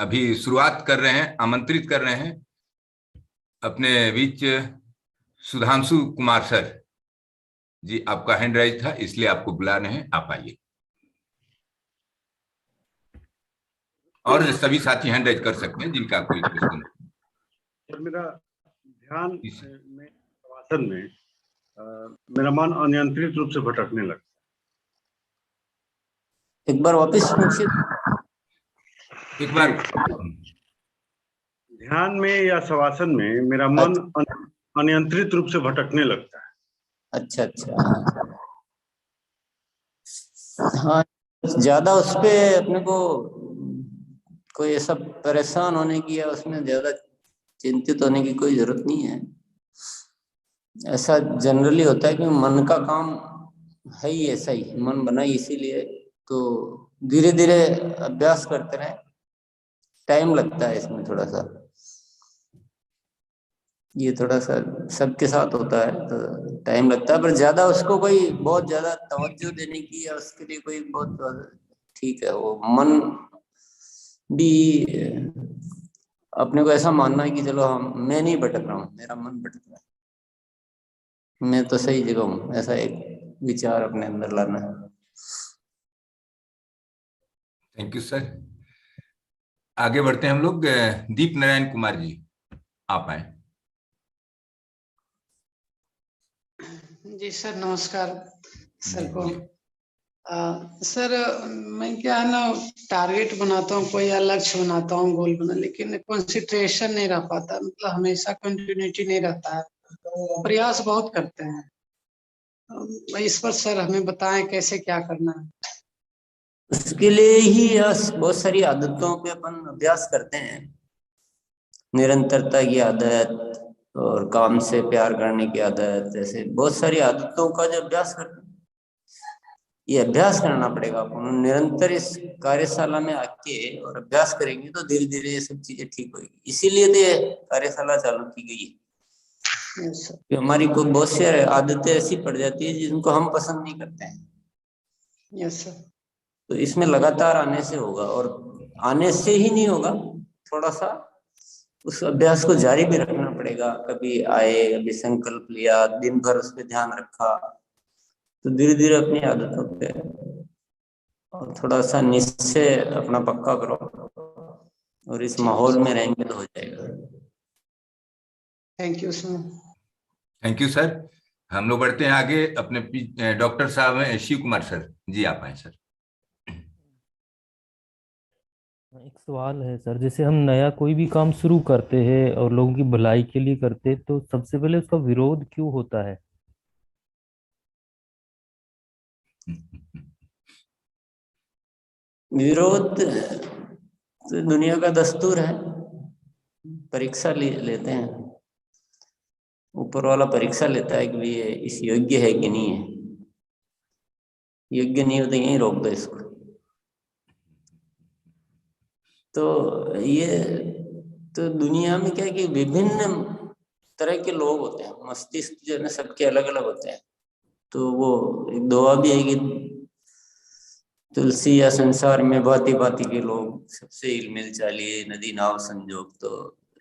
अभी शुरुआत कर रहे हैं, आमंत्रित कर रहे हैं अपने बीच सुधांशु कुमार सर जी। आपका हैंड राइज था इसलिए आपको बुला रहे हैं, आप आइए। और सभी साथी हैंड राइज कर सकते हैं जिनका कोई क्वेश्चन। मेरा ध्यान में शवासन में मेरा मन अनियंत्रित रूप से भटकने लगता है। एक बार वापस पूछिए। एक बार ध्यान में या शवासन में मेरा मन अनियंत्रित रूप से भटकने लगता है। अच्छा अच्छा, हाँ, ज्यादा उस पे अपने को कोई ऐसा परेशान होने की या उसमें ज्यादा चिंतित होने की कोई जरूरत नहीं है। ऐसा जनरली होता है कि मन का काम है ही ऐसा ही, मन बना ही इसीलिए, तो धीरे धीरे अभ्यास करते रहे। टाइम लगता है इसमें थोड़ा सा, ये थोड़ा सा सबके साथ होता है तो टाइम लगता है, पर ज्यादा उसको कोई बहुत ज्यादा तवज्जो देने की या उसके लिए कोई बहुत ठीक है। वो मन भी अपने को ऐसा मानना है कि चलो हम, मैं नहीं भटक रहा हूँ, मेरा मन भटक रहा है, मैं तो सही जगह हूँ, ऐसा एक विचार अपने अंदर लाना है। Thank you sir. आगे बढ़ते हैं हम लोग। दीप नारायण कुमार जी, आप आए। जी सर, नमस्कार सर को। सर मैं क्या है ना, टारगेट बनाता हूँ, कोई लक्ष्य बनाता हूँ, गोल बना, लेकिन कंसंट्रेशन नहीं रह पाता, मतलब हमेशा कंटिन्यूटी नहीं रहता है। प्रयास बहुत करते हैं, इस पर सर हमें बताएं कैसे क्या करना है। उसके लिए ही बहुत सारी आदतों पे अपन अभ्यास करते हैं। निरंतरता की आदत और काम से प्यार करने की आदत, ऐसे बहुत सारी आदतों का जो अभ्यास करते हैं, ये अभ्यास करना पड़ेगा अपन। निरंतर इस कार्यशाला में आके और अभ्यास करेंगे तो धीरे धीरे ये सब चीजें ठीक होगी। इसीलिए तो ये कार्यशाला चालू की गई है। कि हमारी को बहुत सी आदतें ऐसी पड़ जाती है जिनको हम पसंद नहीं करते हैं। Yes sir. तो इसमें लगातार आने से होगा, और आने से ही नहीं होगा, थोड़ा सा उस अभ्यास को जारी भी रखना पड़ेगा। कभी आए, कभी संकल्प लिया, दिन भर उस पर ध्यान रखा, तो धीरे धीरे अपनी आदतों पे और थोड़ा सा निश्चय अपना पक्का करो, और इस माहौल में रहेंगे तो हो जाएगा। Thank you sir. Thank you sir. हम लोग बढ़ते हैं आगे। अपने डॉक्टर साहब हैं शिव कुमार सर जी, आप आए सर। एक सवाल है सर, जैसे हम नया कोई भी काम शुरू करते हैं और लोगों की भलाई के लिए करते हैं, तो सबसे पहले उसका विरोध क्यों होता है? विरोध तो दुनिया का दस्तूर है। परीक्षा लेते हैं, ऊपर वाला परीक्षा लेता है कि ये इस योग्य है कि नहीं है। योग्य नहीं हो तो यहीं रोक दो इसको। तो ये तो दुनिया में क्या है कि विभिन्न तरह के लोग होते हैं, मस्तिष्क जो है ना सबके अलग अलग होते हैं। तो वो एक दुआ भी है कि तुलसी या संसार में भांति भांति के लोग, सबसे हिलमिल चालिए नदी नाव संजोग। तो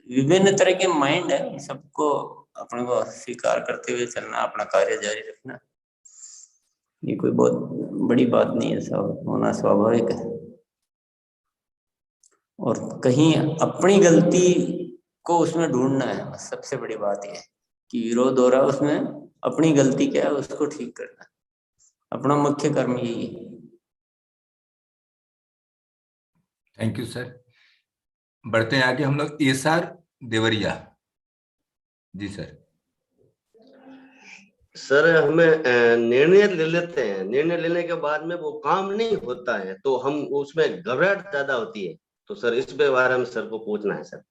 विभिन्न तरह के माइंड है, सबको अपने को स्वीकार करते हुए चलना, अपना कार्य जारी रखना, ये कोई बहुत बड़ी बात नहीं है, सब होना स्वाभाविक है। और कहीं अपनी गलती को उसमें ढूंढना है, बस सबसे बड़ी बात यह है कि विरोध हो रहा है उसमें अपनी गलती क्या है उसको ठीक करना, अपना मुख्य कर्म यही है। Thank you sir. बढ़ते हैं आगे हम लोग। एसआर देवरिया जी सर। सर हमें निर्णय ले लेते हैं, निर्णय लेने के बाद में वो काम नहीं होता है तो हम उसमें घबराहट ज्यादा होती है। तो सर इस बारे में सर को पूछना है सर।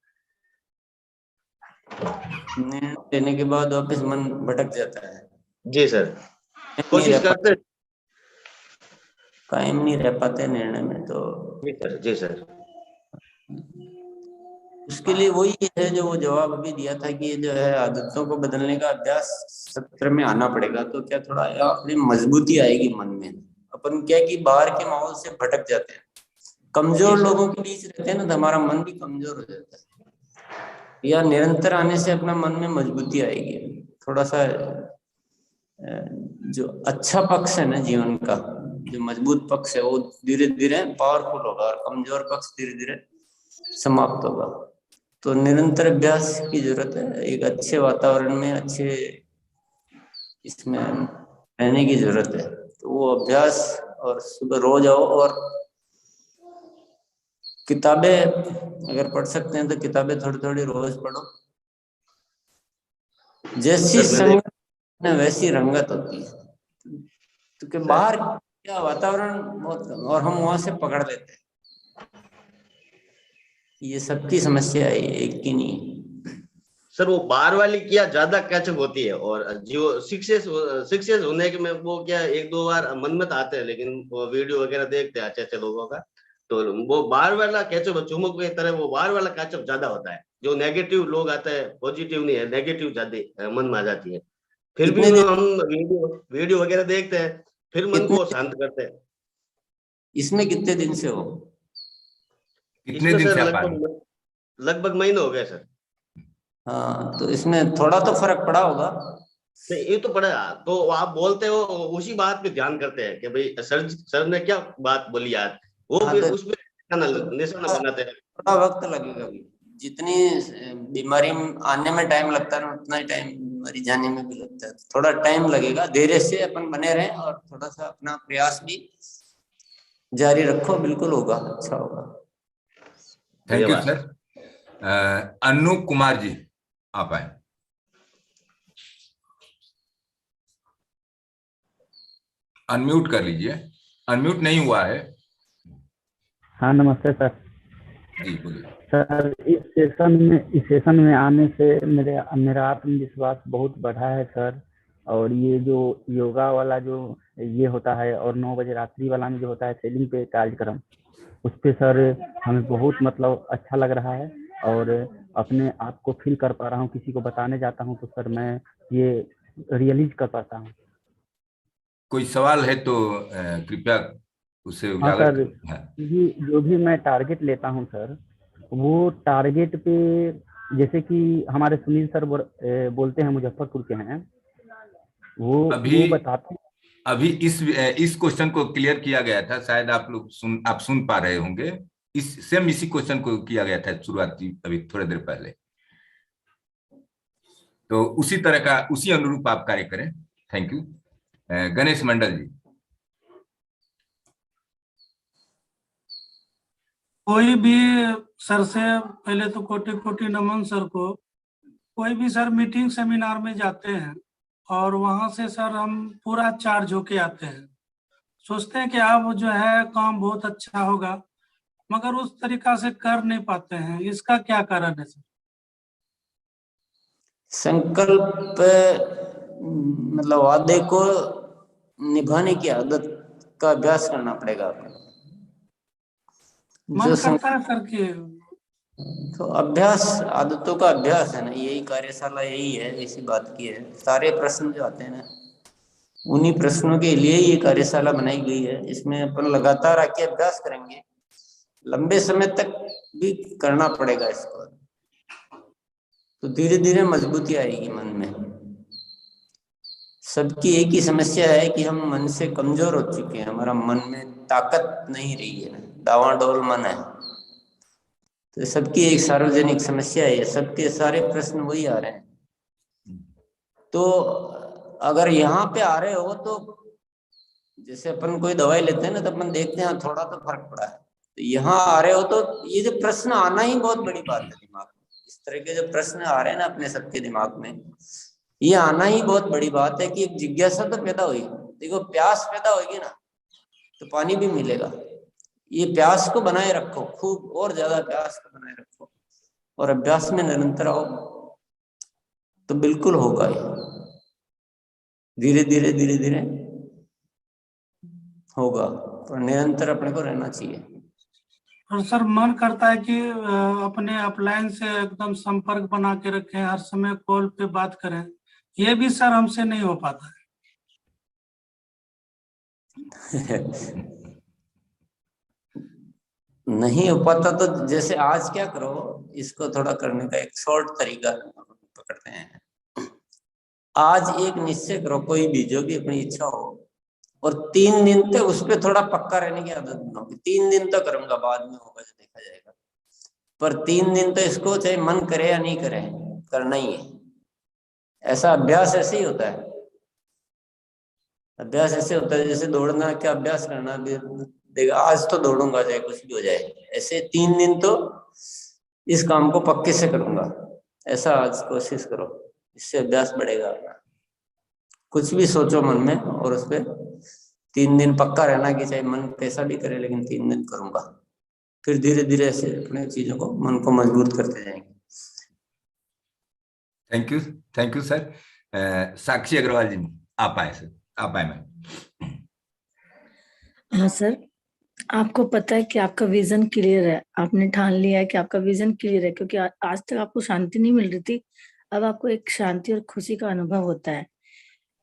निर्णय लेने के बाद वापस मन भटक जाता है। जी सर, कोशिश करते कायम नहीं रह पाते निर्णय में। तो जी सर, उसके लिए वही है जो वो जवाब अभी दिया था कि जो है आदतों को बदलने का अभ्यास सत्र में आना पड़ेगा। तो क्या थोड़ा अपनी मजबूती आएगी मन में। अपन क्या कि बाहर के माहौल से भटक जाते हैं, कमजोर लोगों के बीच रहते हैं ना, तो हमारा मन भी कमजोर हो जाता है। या निरंतर आने से अपना मन में मजबूती आएगी, थोड़ा सा जो अच्छा पक्ष है ना जीवन का, जो मजबूत पक्ष है, वो धीरे धीरे पावरफुल होगा और कमजोर पक्ष धीरे धीरे समाप्त होगा। तो निरंतर अभ्यास की जरूरत है, एक अच्छे वातावरण में, अच्छे इसमें रहने की जरूरत है। तो वो अभ्यास, और सुबह रोज आओ, और किताबें अगर पढ़ सकते हैं तो किताबें थोड़ी थोड़ी रोज पढ़ो। जैसी संगत में वैसी रंगत होती है, क्योंकि बाहर क्या वातावरण बहुत, और हम वहां से पकड़ लेते हैं। ये सबकी समस्या है, एक की नहीं। सर वो बाहर वाली क्या ज्यादा कैचअप होती है, और जो सक्सेस होने के में वो क्या एक दो बार मन में तो आते हैं, लेकिन वो वीडियो वगैरह देखते हैं अच्छे अच्छे लोगों का, तो वो बाहर वाला कैचअप चुमुक की तरह, वो बाहर वाला कैचअप ज्यादा होता है। जो नेगेटिव लोग आते हैं, पॉजिटिव नहीं है, नेगेटिव ज्यादा मन में आ जाती है। फिर भी हम वीडियो वगैरह देखते हैं, फिर मन को शांत करते हैं। इसमें कितने दिन से हो? कितने दिन से आप आ रहे हैं? लगभग महीने हो गए सर। हाँ, तो इसमें थोड़ा तो फर्क पड़ा होगा। नहीं, ये तो पड़ा। तो आप बोलते हो, उसी बात पे ध्यान करते हैं कि भाई सर ने क्या बात बोली आज, वो हाँ, फिर तो उसमें निशाना बनाते हैं। थोड़ा वक्त लगेगा भी, जितनी बीमारी आने में टाइम लगता है ना, उतना ही टाइम बीमारी जाने में भी लगता है। थोड़ा टाइम लगेगा, धैर्य से अपन बने रहें और थोड़ा सा अपना प्रयास भी जारी रखो, बिल्कुल होगा, अच्छा होगा। Thank you sir. Anu Kumar ji, आप आए। अनम्यूट कर लीजिए, अनम्यूट नहीं हुआ है। हाँ नमस्ते सर। जी बोलिए सर, इस सेशन में आने से मेरा आत्मविश्वास बहुत बढ़ा है सर। और ये जो योगा वाला जो ये होता है, और 9 बजे रात्रि वाला में जो होता है सेलिंग पे कार्यक्रम, उस पे सर हमें बहुत मतलब अच्छा लग रहा है, और अपने आप को फील कर पा रहा हूँ। किसी को बताने जाता हूँ तो सर मैं ये रियलाइज कर पाता हूँ। कोई सवाल है तो कृपया उसे हाँ उजागर सर, करें। जो भी मैं टारगेट लेता हूँ सर, वो टारगेट पे, जैसे कि हमारे सुनील सर बोलते हैं, मुजफ्फरपुर के हैं, वो बताते हैं। अभी इस क्वेश्चन को क्लियर किया गया था, शायद आप सुन पा रहे होंगे। इसी क्वेश्चन को किया गया था शुरुआती, अभी थोड़ी देर पहले। तो उसी तरह का, उसी अनुरूप आप कार्य करें। Thank you. गणेश मंडल जी। कोई भी सर से पहले तो कोटि कोटि नमन सर को। कोई भी सर मीटिंग सेमिनार में जाते हैं और वहां से सर हम पूरा चार्ज होके आते हैं, सोचते हैं कि अब जो है काम बहुत अच्छा होगा, मगर उस तरीका से कर नहीं पाते हैं। इसका क्या कारण है सर? संकल्प मतलब वादे को निभाने की आदत का अभ्यास करना पड़ेगा आपको। मन करता है सर कि, तो अभ्यास, आदतों का अभ्यास है ना, यही कार्यशाला यही है, इसी बात की है। सारे प्रश्न जो आते हैं ना, उन्हीं प्रश्नों के लिए ये कार्यशाला बनाई गई है। इसमें अपन लगातार आके अभ्यास करेंगे, लंबे समय तक भी करना पड़ेगा इसको, तो धीरे धीरे मजबूती आएगी मन में। सबकी एक ही समस्या है कि हम मन से कमजोर हो चुके हैं, हमारा मन में ताकत नहीं रही है, डावाडोल मन है। तो सबकी एक सार्वजनिक समस्या है, सबके सारे प्रश्न वही आ रहे हैं। तो अगर यहाँ पे आ रहे हो, तो जैसे अपन कोई दवाई लेते हैं ना, तो अपन देखते हैं थोड़ा तो फर्क पड़ा है। तो यहाँ आ रहे हो तो ये जो प्रश्न आना ही बहुत बड़ी बात है दिमाग में। इस तरह के जो प्रश्न आ रहे हैं ना अपने सबके दिमाग में, ये आना ही बहुत बड़ी बात है कि एक जिज्ञासा तो पैदा हुई। देखो, प्यास पैदा होगी ना तो पानी भी मिलेगा। ये प्यास को बनाए रखो, खूब और ज्यादा प्यास को बनाए रखो, और अभ्यास में निरंतर आओ, तो बिल्कुल होगा ये। धीरे धीरे धीरे धीरे होगा, पर निरंतर अपने को रहना चाहिए। और सर मन करता है कि अपने अपलाइन से एकदम संपर्क बना के रखें, हर समय कॉल पे बात करें, ये भी सर हमसे नहीं हो पाता है। नहीं हो पाता तो जैसे आज क्या करो, इसको थोड़ा करने का एक शॉर्ट तरीका पकड़ते हैं। आज एक निश्चय करो, कोई भी जो भी अपनी इच्छा हो, और 3 दिन तक उस पर थोड़ा पक्का रहने की आदत बनाओ। 3 दिन तो करूंगा, बाद में होगा जो देखा जाएगा, पर 3 दिन तो इसको चाहे मन करे या नहीं करे करना ही है। ऐसा अभ्यास ऐसे ही होता है, अभ्यास ऐसे होता है जैसे दौड़ना क्या अभ्यास करना, देखा आज तो दौड़ूंगा चाहे कुछ भी हो जाए, ऐसे 3 दिन तो इस काम को पक्के से करूंगा, ऐसा आज कोशिश करो, इससे अभ्यास बढ़ेगा। कुछ भी सोचो मन में और उस पर 3 दिन पक्का रहना कि चाहे मन कैसा भी करे लेकिन 3 दिन करूंगा, फिर धीरे धीरे ऐसे अपने चीजों को, मन को मजबूत करते जाएंगे। Thank you sir. Sakshi Agarwal ji, आप आए सर, आप आए मैम। हाँ सर, आपको पता है कि आपका विजन क्लियर है, आपने ठान लिया है कि आपका विजन क्लियर है, क्योंकि आज तक आपको शांति नहीं मिल रही थी, अब आपको एक शांति और खुशी का अनुभव होता है।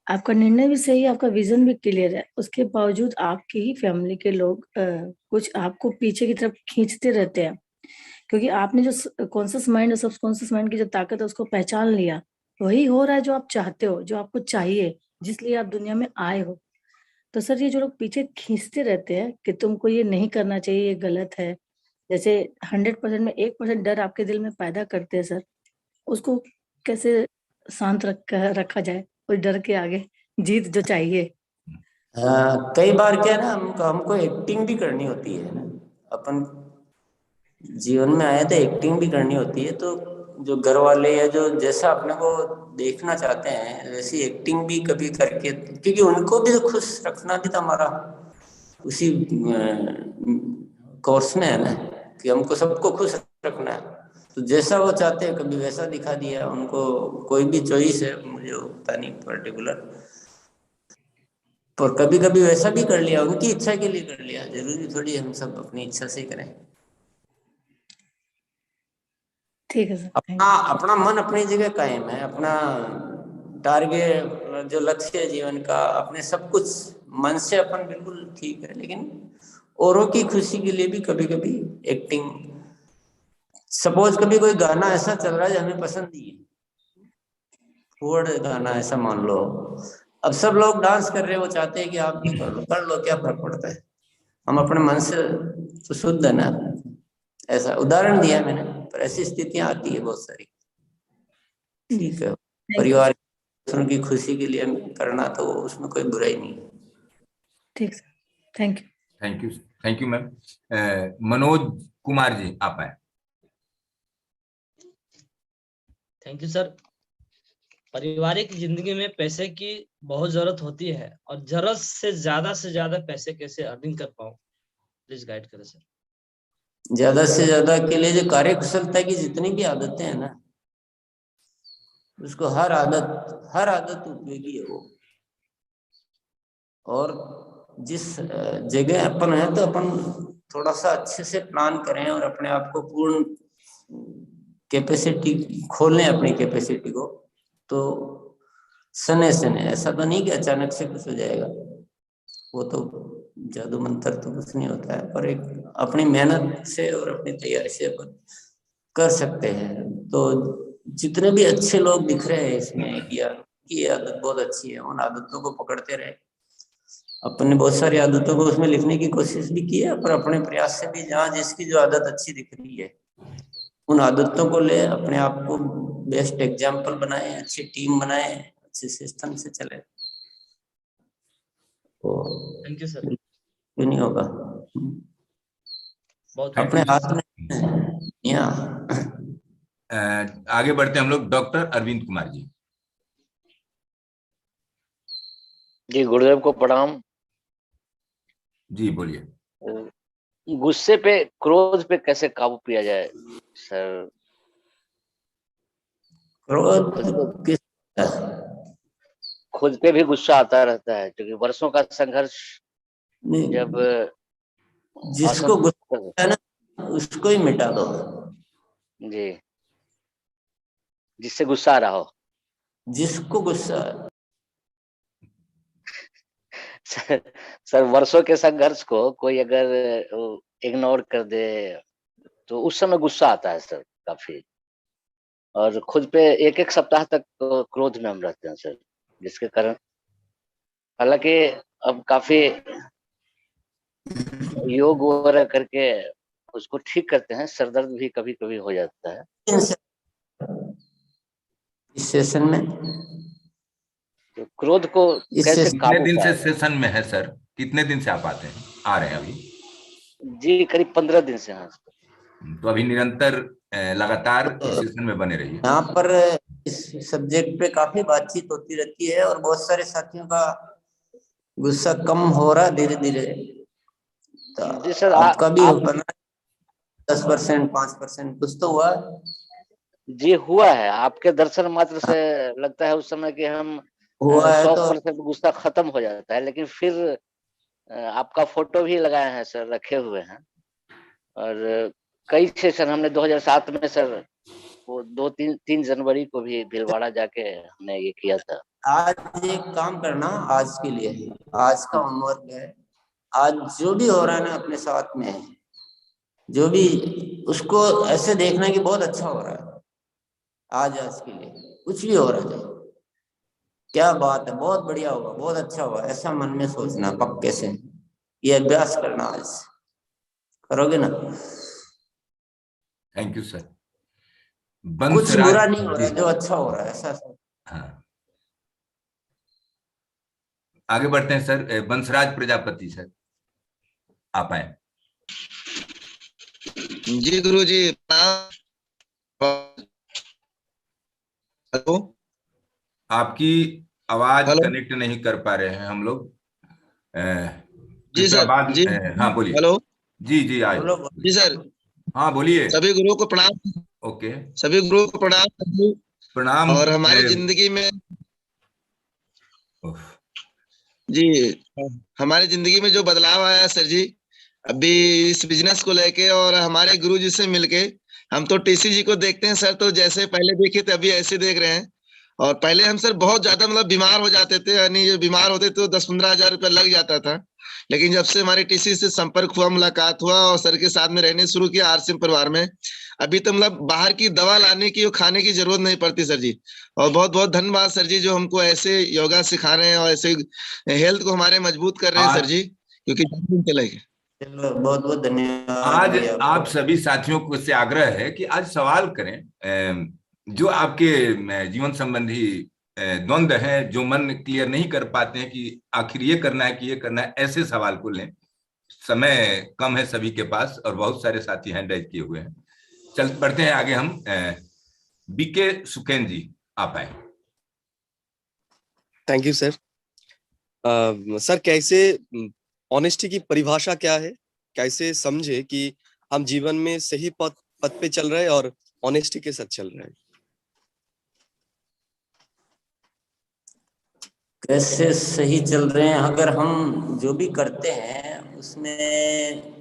आपका निर्णय भी सही है, आपका विजन भी क्लियर है, उसके बावजूद आपकी ही फैमिली के लोग कुछ आपको पीछे की तरफ खींचते रहते हैं, क्योंकि आपने जो कॉन्शियस माइंड और सबकॉन्शियस माइंड की जो ताकत है उसको पहचान लिया। वही हो रहा है जो आप चाहते हो, जो आपको चाहिए, जिसलिए आप दुनिया में आए हो। तो सर ये जो लोग पीछे खींचते रहते हैं कि तुमको ये नहीं करना चाहिए, ये गलत है, जैसे 100% में 1% डर आपके दिल में पैदा करते हैं सर, उसको कैसे शांत रखा जाए उस डर के आगे, जीत जो चाहिए। कई बार क्या है ना, हमको एक्टिंग भी करनी होती है ना, अपन जीवन में आए तो एक्टिंग भी करनी होती है, तो जो घर वाले या जो जैसा अपने को देखना चाहते हैं वैसी एक्टिंग भी कभी करके, क्योंकि उनको भी तो खुश रखना भी तो हमारा उसी कोर्स में है ना, कि हमको सबको खुश रखना है, तो जैसा वो चाहते हैं कभी वैसा दिखा दिया उनको। कोई भी चॉइस है, मुझे पता नहीं पर्टिकुलर, पर कभी कभी वैसा भी कर लिया, उनकी इच्छा के लिए कर लिया, जरूरी थोड़ी हम सब अपनी इच्छा से ही करें। ठीक है सर। अपना मन अपनी जगह कायम है, अपना टारगेट जो लक्ष्य है जीवन का, अपने सब कुछ मन से अपन बिल्कुल ठीक है, लेकिन औरों की खुशी के लिए भी कभी कभी एक्टिंग। सपोज कभी कोई गाना ऐसा चल रहा है जो हमें पसंद नहीं है, वर्ड गाना ऐसा मान लो, अब सब लोग डांस कर रहे हैं, वो चाहते हैं कि आप भी कर लो, क्या फर्क पड़ता है, हम अपने मन से तो शुद्ध है ना। ऐसा उदाहरण दिया मैंने, पर ऐसी स्थितियां आती है बहुत सारी। ठीक है, परिवार की खुशी के लिए करना तो उसमें कोई बुराई नहीं। ठीक sir, thank you. Thank you ma'am. Manoj Kumar ji, आप आए। Thank you sir. पारिवारिक जिंदगी में पैसे की बहुत जरूरत होती है, और जरूरत से ज्यादा पैसे कैसे अर्निंग कर पाऊं, प्लीज गाइड करें सर। ज्यादा से ज्यादा के लिए जो कार्य कुशलता की जितनी भी आदतें हैं ना, उसको हर आदत उपयोगी है वो। और जिस जगह अपन है तो अपन थोड़ा सा अच्छे से प्लान करें और अपने आप को पूर्ण कैपेसिटी खोलें, अपनी कैपेसिटी को, तो सने ऐसा तो नहीं कि अचानक से कुछ हो जाएगा, वो तो जादू मंत्र तो कुछ नहीं होता है, पर एक अपनी मेहनत से और अपनी तैयारी से अपन कर सकते हैं। तो जितने भी अच्छे लोग दिख रहे हैं इसमें कि यार ये आदत बहुत अच्छी है, उन आदतों को पकड़ते रहे। अपन ने बहुत सारी आदतों को उसमें लिखने की कोशिश भी की है, पर अपने प्रयास से भी जहाँ जिसकी जो आदत अच्छी दिख रही है उन आदतों को ले, अपने आप को बेस्ट एग्जाम्पल बनाए, अच्छी टीम बनाए, अच्छे सिस्टम से चले, तो थैंक यू सर। क्यों नहीं होगा, बहुत अपने हाथ में। आगे बढ़ते हैं हम लोग, डॉक्टर अरविंद कुमार जी। जी गुरुदेव को प्रणाम। जी बोलिए। गुस्से पे, क्रोध पे कैसे काबू किया जाए सर? क्रोध खुद पे भी गुस्सा आता रहता है, क्योंकि वर्षों का संघर्ष, जब जिसको गुस्सा है ना उसको ही मिटा दो जी, जिससे गुस्सा आ रहा हो, जिसको गुस्सा सर वर्षों के संघर्ष को कोई अगर इग्नोर कर दे, तो उस समय गुस्सा आता है सर काफी, और खुद पे एक एक सप्ताह तक तो क्रोध में हम रहते हैं सर, जिसके कारण हालांकि अब काफी योग वगैरह करके उसको ठीक करते हैं, सर दर्द भी कभी कभी हो जाता है। इस सेशन में तो क्रोध को कैसे कितने काबू दिन से पाया? सेशन में है सर? कितने दिन से आप आते हैं, आ रहे हैं अभी? जी करीब 15 दिन से। हाँ तो अभी निरंतर लगातार इस सेशन में बने रहिए। यहाँ पर इस सब्जेक्ट पे काफी बातचीत होती रहती है और बहुत सारे साथियों का गुस्सा कम हो रहा है धीरे धीरे। जी सर, आपका भी हो बना 10%, 5% कुछ तो हुआ। जी हुआ है, आपके दर्शन मात्र से लगता है उस समय कि हम हुआ है 100% गुस्सा खत्म हो जाता है, लेकिन फिर आपका फोटो भी लगाए हैं सर, रखे हुए हैं। और कई सेशन हमने 2007 में सर, वो 3 जनवरी को भी भीलवाड़ा जाके हमने ये किया था। आज एक काम करना, आज के लिए आज का होमवर्क है, आज जो भी हो रहा है ना अपने साथ में, जो भी उसको ऐसे देखना कि बहुत अच्छा हो रहा है। आज के लिए कुछ भी हो रहा है, क्या बात है, बहुत बढ़िया होगा, बहुत अच्छा होगा, ऐसा मन में सोचना पक्के से। ये अभ्यास करना, आज करोगे ना? Thank you sir. कुछ बुरा नहीं हो रहा है, जो अच्छा हो रहा है ऐसा। हाँ, आगे बढ़ते हैं सर। बंसराज प्रजापति सर, आप आए। जी गुरु जी। हेलो, आपकी आवाज हेलो। कनेक्ट नहीं कर पा रहे हैं हम लोग। जी सर। बाद जी हाँ बोलिए। हेलो। जी जी आए। जी सर। हाँ बोलिए। सभी गुरुओं को प्रणाम। ओके, सभी गुरुओं को प्रणाम। प्रणाम। और हमारी जिंदगी में जी, हमारी जिंदगी में जो बदलाव आया सर जी, अभी इस बिजनेस को लेके और हमारे गुरु जी से मिलके, हम तो टीसी जी को देखते हैं सर, तो जैसे पहले देखे थे अभी ऐसे देख रहे हैं। और पहले हम सर बहुत ज्यादा मतलब बीमार हो जाते थे, यानी जो बीमार होते तो 10-15 हजार रुपया लग जाता था। लेकिन जब से हमारे टीसी से संपर्क हुआ, मुलाकात हुआ और सर के साथ में रहने शुरू किया आरसीएम परिवार में, अभी तो मतलब बाहर की दवा लाने की और खाने की जरूरत नहीं पड़ती सर जी। और बहुत बहुत धन्यवाद सर जी, जो हमको ऐसे योगा सिखा रहे हैं और ऐसे हेल्थ को हमारे मजबूत कर रहे हैं सर जी, क्योंकि चलेगा। बहुत बहुत धन्यवाद। आज आप सभी साथियों को से आग्रह है कि आज सवाल करें, जो आपके जीवन संबंधी द्वंद हैं, जो मन क्लियर नहीं कर पाते हैं कि आखिर ये करना है कि ये करना है, ऐसे सवाल को लें। समय कम है सभी के पास और बहुत सारे साथी हैंड राइज किए हुए हैं। चल बढ़ते हैं आगे। हम बीके सुखेन जी, आप आए। Thank you sir. सर, कैसे ऑनेस्टी की परिभाषा क्या है? कैसे समझे कि हम जीवन में सही पथ पे चल रहे हैं और ऑनेस्टी के साथ चल रहे हैं? कैसे सही चल रहे हैं? अगर हम जो भी करते हैं उसमें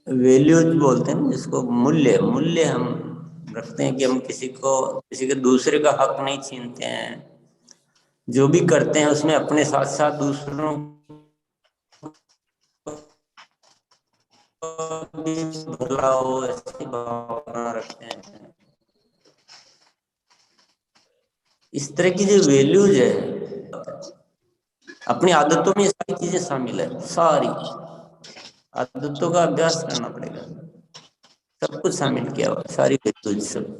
वैल्यूज बोलते हैं, जिसको मूल्य हम रखते हैं कि हम किसी के दूसरे का हक नहीं छीनते हैं। जो भी करते हैं उसमें अपने साथ साथ दूसरों भला हो ऐसी भावना रखते हैं। इस तरह की जो वैल्यूज है, अपनी आदतों में सारी चीजें शामिल है। सारी आदतों का अभ्यास करना पड़ेगा, सब कुछ शामिल किया हुआ, सारी वैल्यूज सब।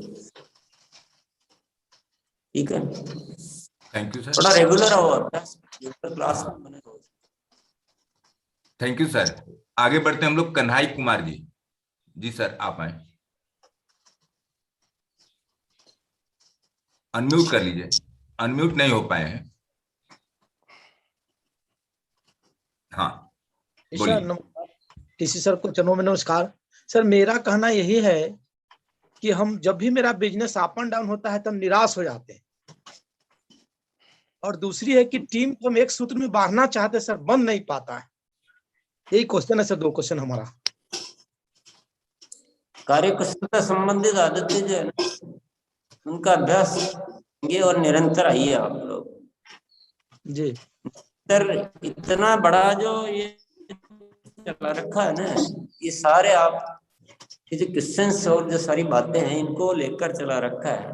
ठीक है, थैंक यू सर। थोड़ा रेगुलर हो अभ्यास, क्लास में बने रहो। Thank you sir. आगे बढ़ते हैं हम लोग। कन्हई कुमार जी, जी सर आप आए। अनम्यूट कर लीजिए, अनम्यूट नहीं हो पाए हैं। हाँ सर नमस्कार। टीसी सर को चरणों में नमस्कार। सर मेरा कहना यही है कि हम जब भी मेरा बिजनेस अप एंड डाउन होता है तब निराश हो जाते हैं, और दूसरी है कि टीम को हम एक सूत्र में बांधना चाहते सर, बन नहीं पाता है। यही क्वेश्चन है सर, 2 क्वेश्चन हमारा। कार्यकुशलता संबंधित आदतें जो है ना, उनका अभ्यास करेंगे और निरंतर आइए आप लोग जी। इतना बड़ा जो ये चला रखा है ना, ये सारे आप ये जो क्वेश्चंस और जो सारी बातें हैं इनको लेकर चला रखा है।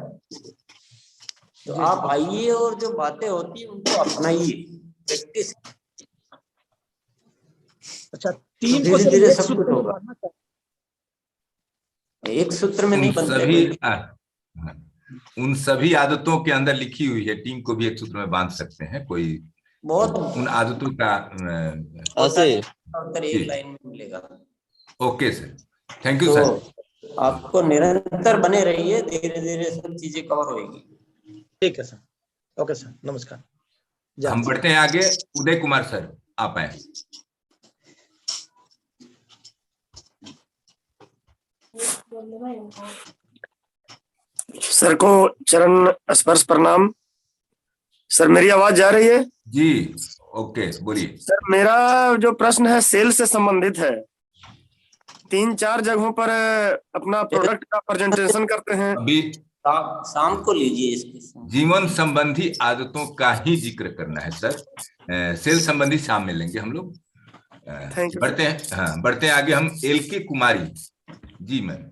तो आप आइए और जो बातें होती है उनको अपनाइए, प्रैक्टिस। अच्छा, टीम को धीरे सर धीरे एक सब सूत्र कुछ में होगा, बांधना चाहिए। एक सूत्र में नहीं बनते सभी कोई। उन सभी आदतों के अंदर लिखी हुई है, टीम को भी एक सूत्र में बांध सकते हैं। कोई बहुत उन आदतों का एक लाइन में मिलेगा। ओके सर, थैंक यू तो सर। आपको निरंतर बने रहिए, धीरे धीरे सब चीजें कवर होगी। ठीक है सर, ओके सर, नमस्कार। हम बढ़ते हैं आगे। उदय कुमार सर, आप आए। सर को चरण स्पर्श प्रणाम। सर मेरी आवाज जा रही है? जी, ओके, बोलिए सर। मेरा जो प्रश्न है सेल से संबंधित है। 3-4 जगहों पर अपना प्रोडक्ट का प्रेजेंटेशन करते हैं। अभी शाम को लीजिए इसके। जीवन संबंधी आदतों का ही जिक्र करना है सर, सेल संबंधी शाम में लेंगे हम लोग। बढ़ते हैं, हाँ बढ़ते हैं आगे। हम LK Kumari ji ma'am.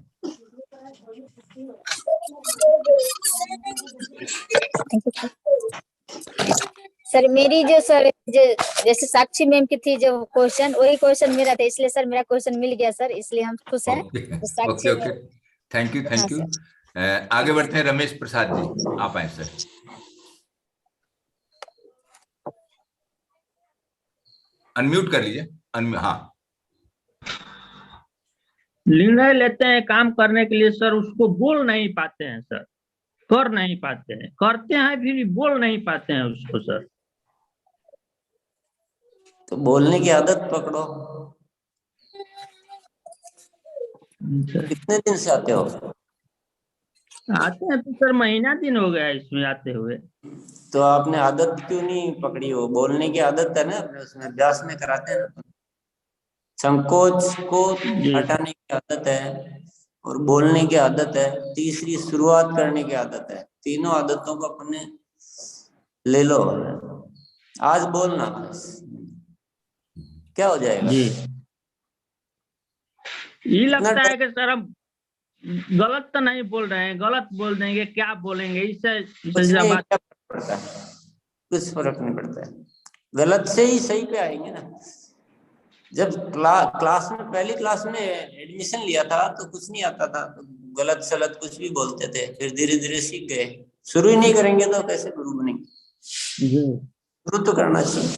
Sir मेरी जो सर जैसे साक्षी मैम की थी जो क्वेश्चन, वही क्वेश्चन मेरा था, इसलिए सर मेरा क्वेश्चन मिल गया सर, इसलिए हम खुश हैं। Okay okay, thank you thank you. आगे बढ़ते हैं। रमेश प्रसाद जी, आप आए सर। अनम्यूट कर लीजिए। हाँ, निर्णय लेते हैं काम करने के लिए सर, उसको बोल नहीं पाते हैं सर, कर नहीं पाते हैं, करते हैं फिर भी बोल नहीं पाते हैं उसको सर। तो बोलने की आदत पकड़ो। कितने दिन से आते हो? आते हैं तो सर महीना दिन हो गया इसमें आते हुए। तो आपने आदत क्यों नहीं पकड़ी? हो बोलने की आदत है ना, अपने उसमें अभ्यास में कराते हैं ना। संकोच को हटाने की आदत है और बोलने की आदत है, तीसरी शुरुआत करने की आदत है। तीनों आदतों को अपने ले लो। आज बोलना, क्या हो जाएगा? ये लगता है कि सर हम गलत तो नहीं बोल रहे हैं, गलत बोल देंगे, क्या बोलेंगे, इससे बात कुछ फर्क नहीं पड़ता है, गलत से ही सही पे आएंगे ना। जब क्लास में पहली क्लास में एडमिशन लिया था तो कुछ नहीं आता था, तो गलत सलत कुछ भी बोलते थे, फिर धीरे धीरे सीख गए। शुरू ही नहीं करेंगे तो कैसे गुरु बनेंगे? शुरू तो करना चाहिए,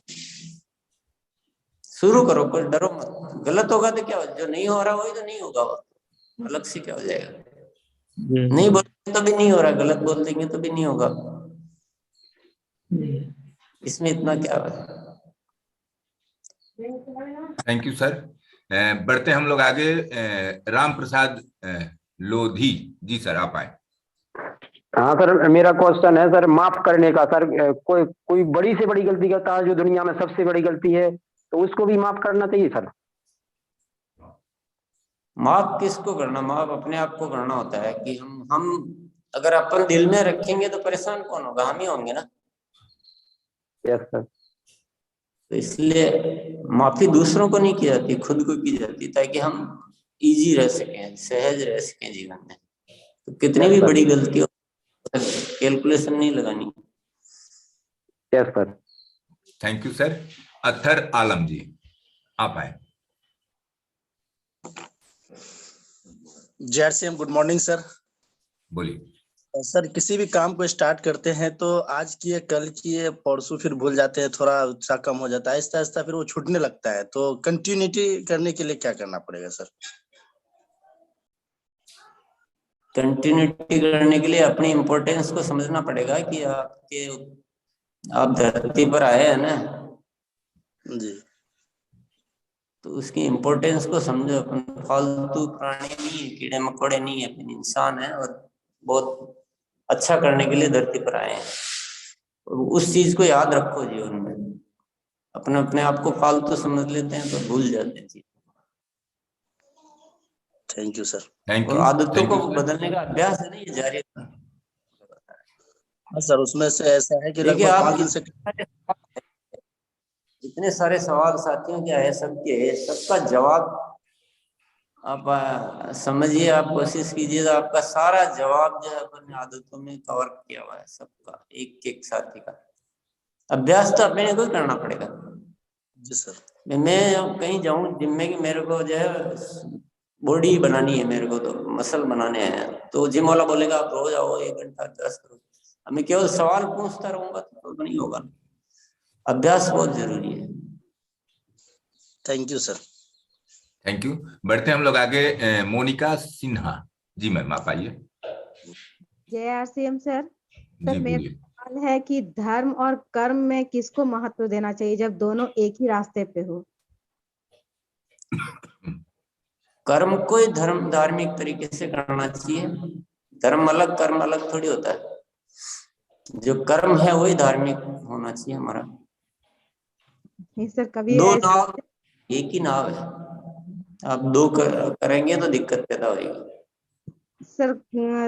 शुरू करो, कोई डरो मत। गलत होगा तो क्या हो, जो नहीं हो रहा वही तो नहीं होगा, अलग से क्या हो जाएगा? नहीं बोलेंगे तो भी नहीं हो रहा, गलत बोल देंगे तो भी नहीं होगा, इसमें इतना क्या है। Thank you sir. बढ़ते हम लोग आगे। राम प्रसाद लोधी जी सर, आप आए। हाँ सर, मेरा क्वेश्चन है सर माफ करने का। सर कोई बड़ी से बड़ी गलती करता है, जो दुनिया में सबसे बड़ी गलती है, तो उसको भी माफ करना चाहिए सर। माफ किसको करना? माफ अपने आप को करना होता है कि हम अगर अपन दिल में रखेंगे तो परेशान कौन होगा? हम ही होंगे ना। Yes sir. तो इसलिए माफी दूसरों को नहीं की जाती, खुद को की जाती, ताकि हम इजी रह सकें, सहज रह सकें जीवन में। तो कितनी भी बड़ी गलती हो, कैलकुलेशन नहीं लगानी। Yes sir. Thank you sir. Athar Alam ji, आप आए। जय Shri Ram, good morning sir. बोलिए सर। किसी भी काम को स्टार्ट करते हैं तो आज किए, कल किए, परसों फिर भूल जाते हैं, थोड़ा उत्साह कम हो जाता है, आहिस्ता आहिस्ता फिर वो छूटने लगता है। तो कंटिन्यूटी करने के लिए क्या करना पड़ेगा सर? कंटिन्यूटी करने के लिए अपनी इम्पोर्टेंस को समझना पड़ेगा कि आप धरती पर आए हैं ना जी, तो उसकी इम्पोर्टेंस को समझो। अपन फालतू प्राणी नहीं है, कीड़े मकोड़े नहीं है, अपन इंसान है और बहुत अच्छा करने के लिए धरती पर आए हैं। और उस चीज को याद रखो जीवन में। अपने आप को फालतू समझ लेते हैं तो भूल जाते हैं। Thank you sir. थैंक और यू। आदतों को बदलने का अभ्यास है ना, ये जारी रखना। हाँ सर, उसमें से ऐसा है कि देखिए लगभग आप 5 दिन से इतने सारे सवाल साथियों के आए, सबके सबका जवाब आप समझिए, आप कोशिश कीजिए, आपका सारा जवाब जो है अपने आदतों में कवर किया हुआ है सबका, एक एक साथी का। अभ्यास तो अपने को ही करना पड़ेगा। जी सर। मैं कहीं जाऊं जिम में कि मेरे को जो है बॉडी बनानी है, मेरे को तो मसल बनाने हैं, तो जिम वाला बोलेगा आप रोज आओ 1 घंटा अभ्यास करो। मैं केवल सवाल पूछता रहूंगा तो नहीं होगा। अभ्यास बहुत जरूरी है। Thank you sir. Thank you. बढ़ते हैं हम लोग आगे। मोनिका सिन्हा जी, मैम आप आइए। जय आरसीएम सर। जी सर मेरा बोलिए। सवाल है कि धर्म और कर्म में किसको महत्व देना चाहिए जब दोनों एक ही रास्ते पे हो? कर्म को ही धर्म धार्मिक तरीके से करना चाहिए। धर्म अलग कर्म अलग थोड़ी होता है। जो कर्म है वही धार्मिक होना चाहिए हमारा। नहीं सर, कभी दो नाव एक ही नाव है, आप दो करेंगे तो दिक्कत पैदा होगी। सर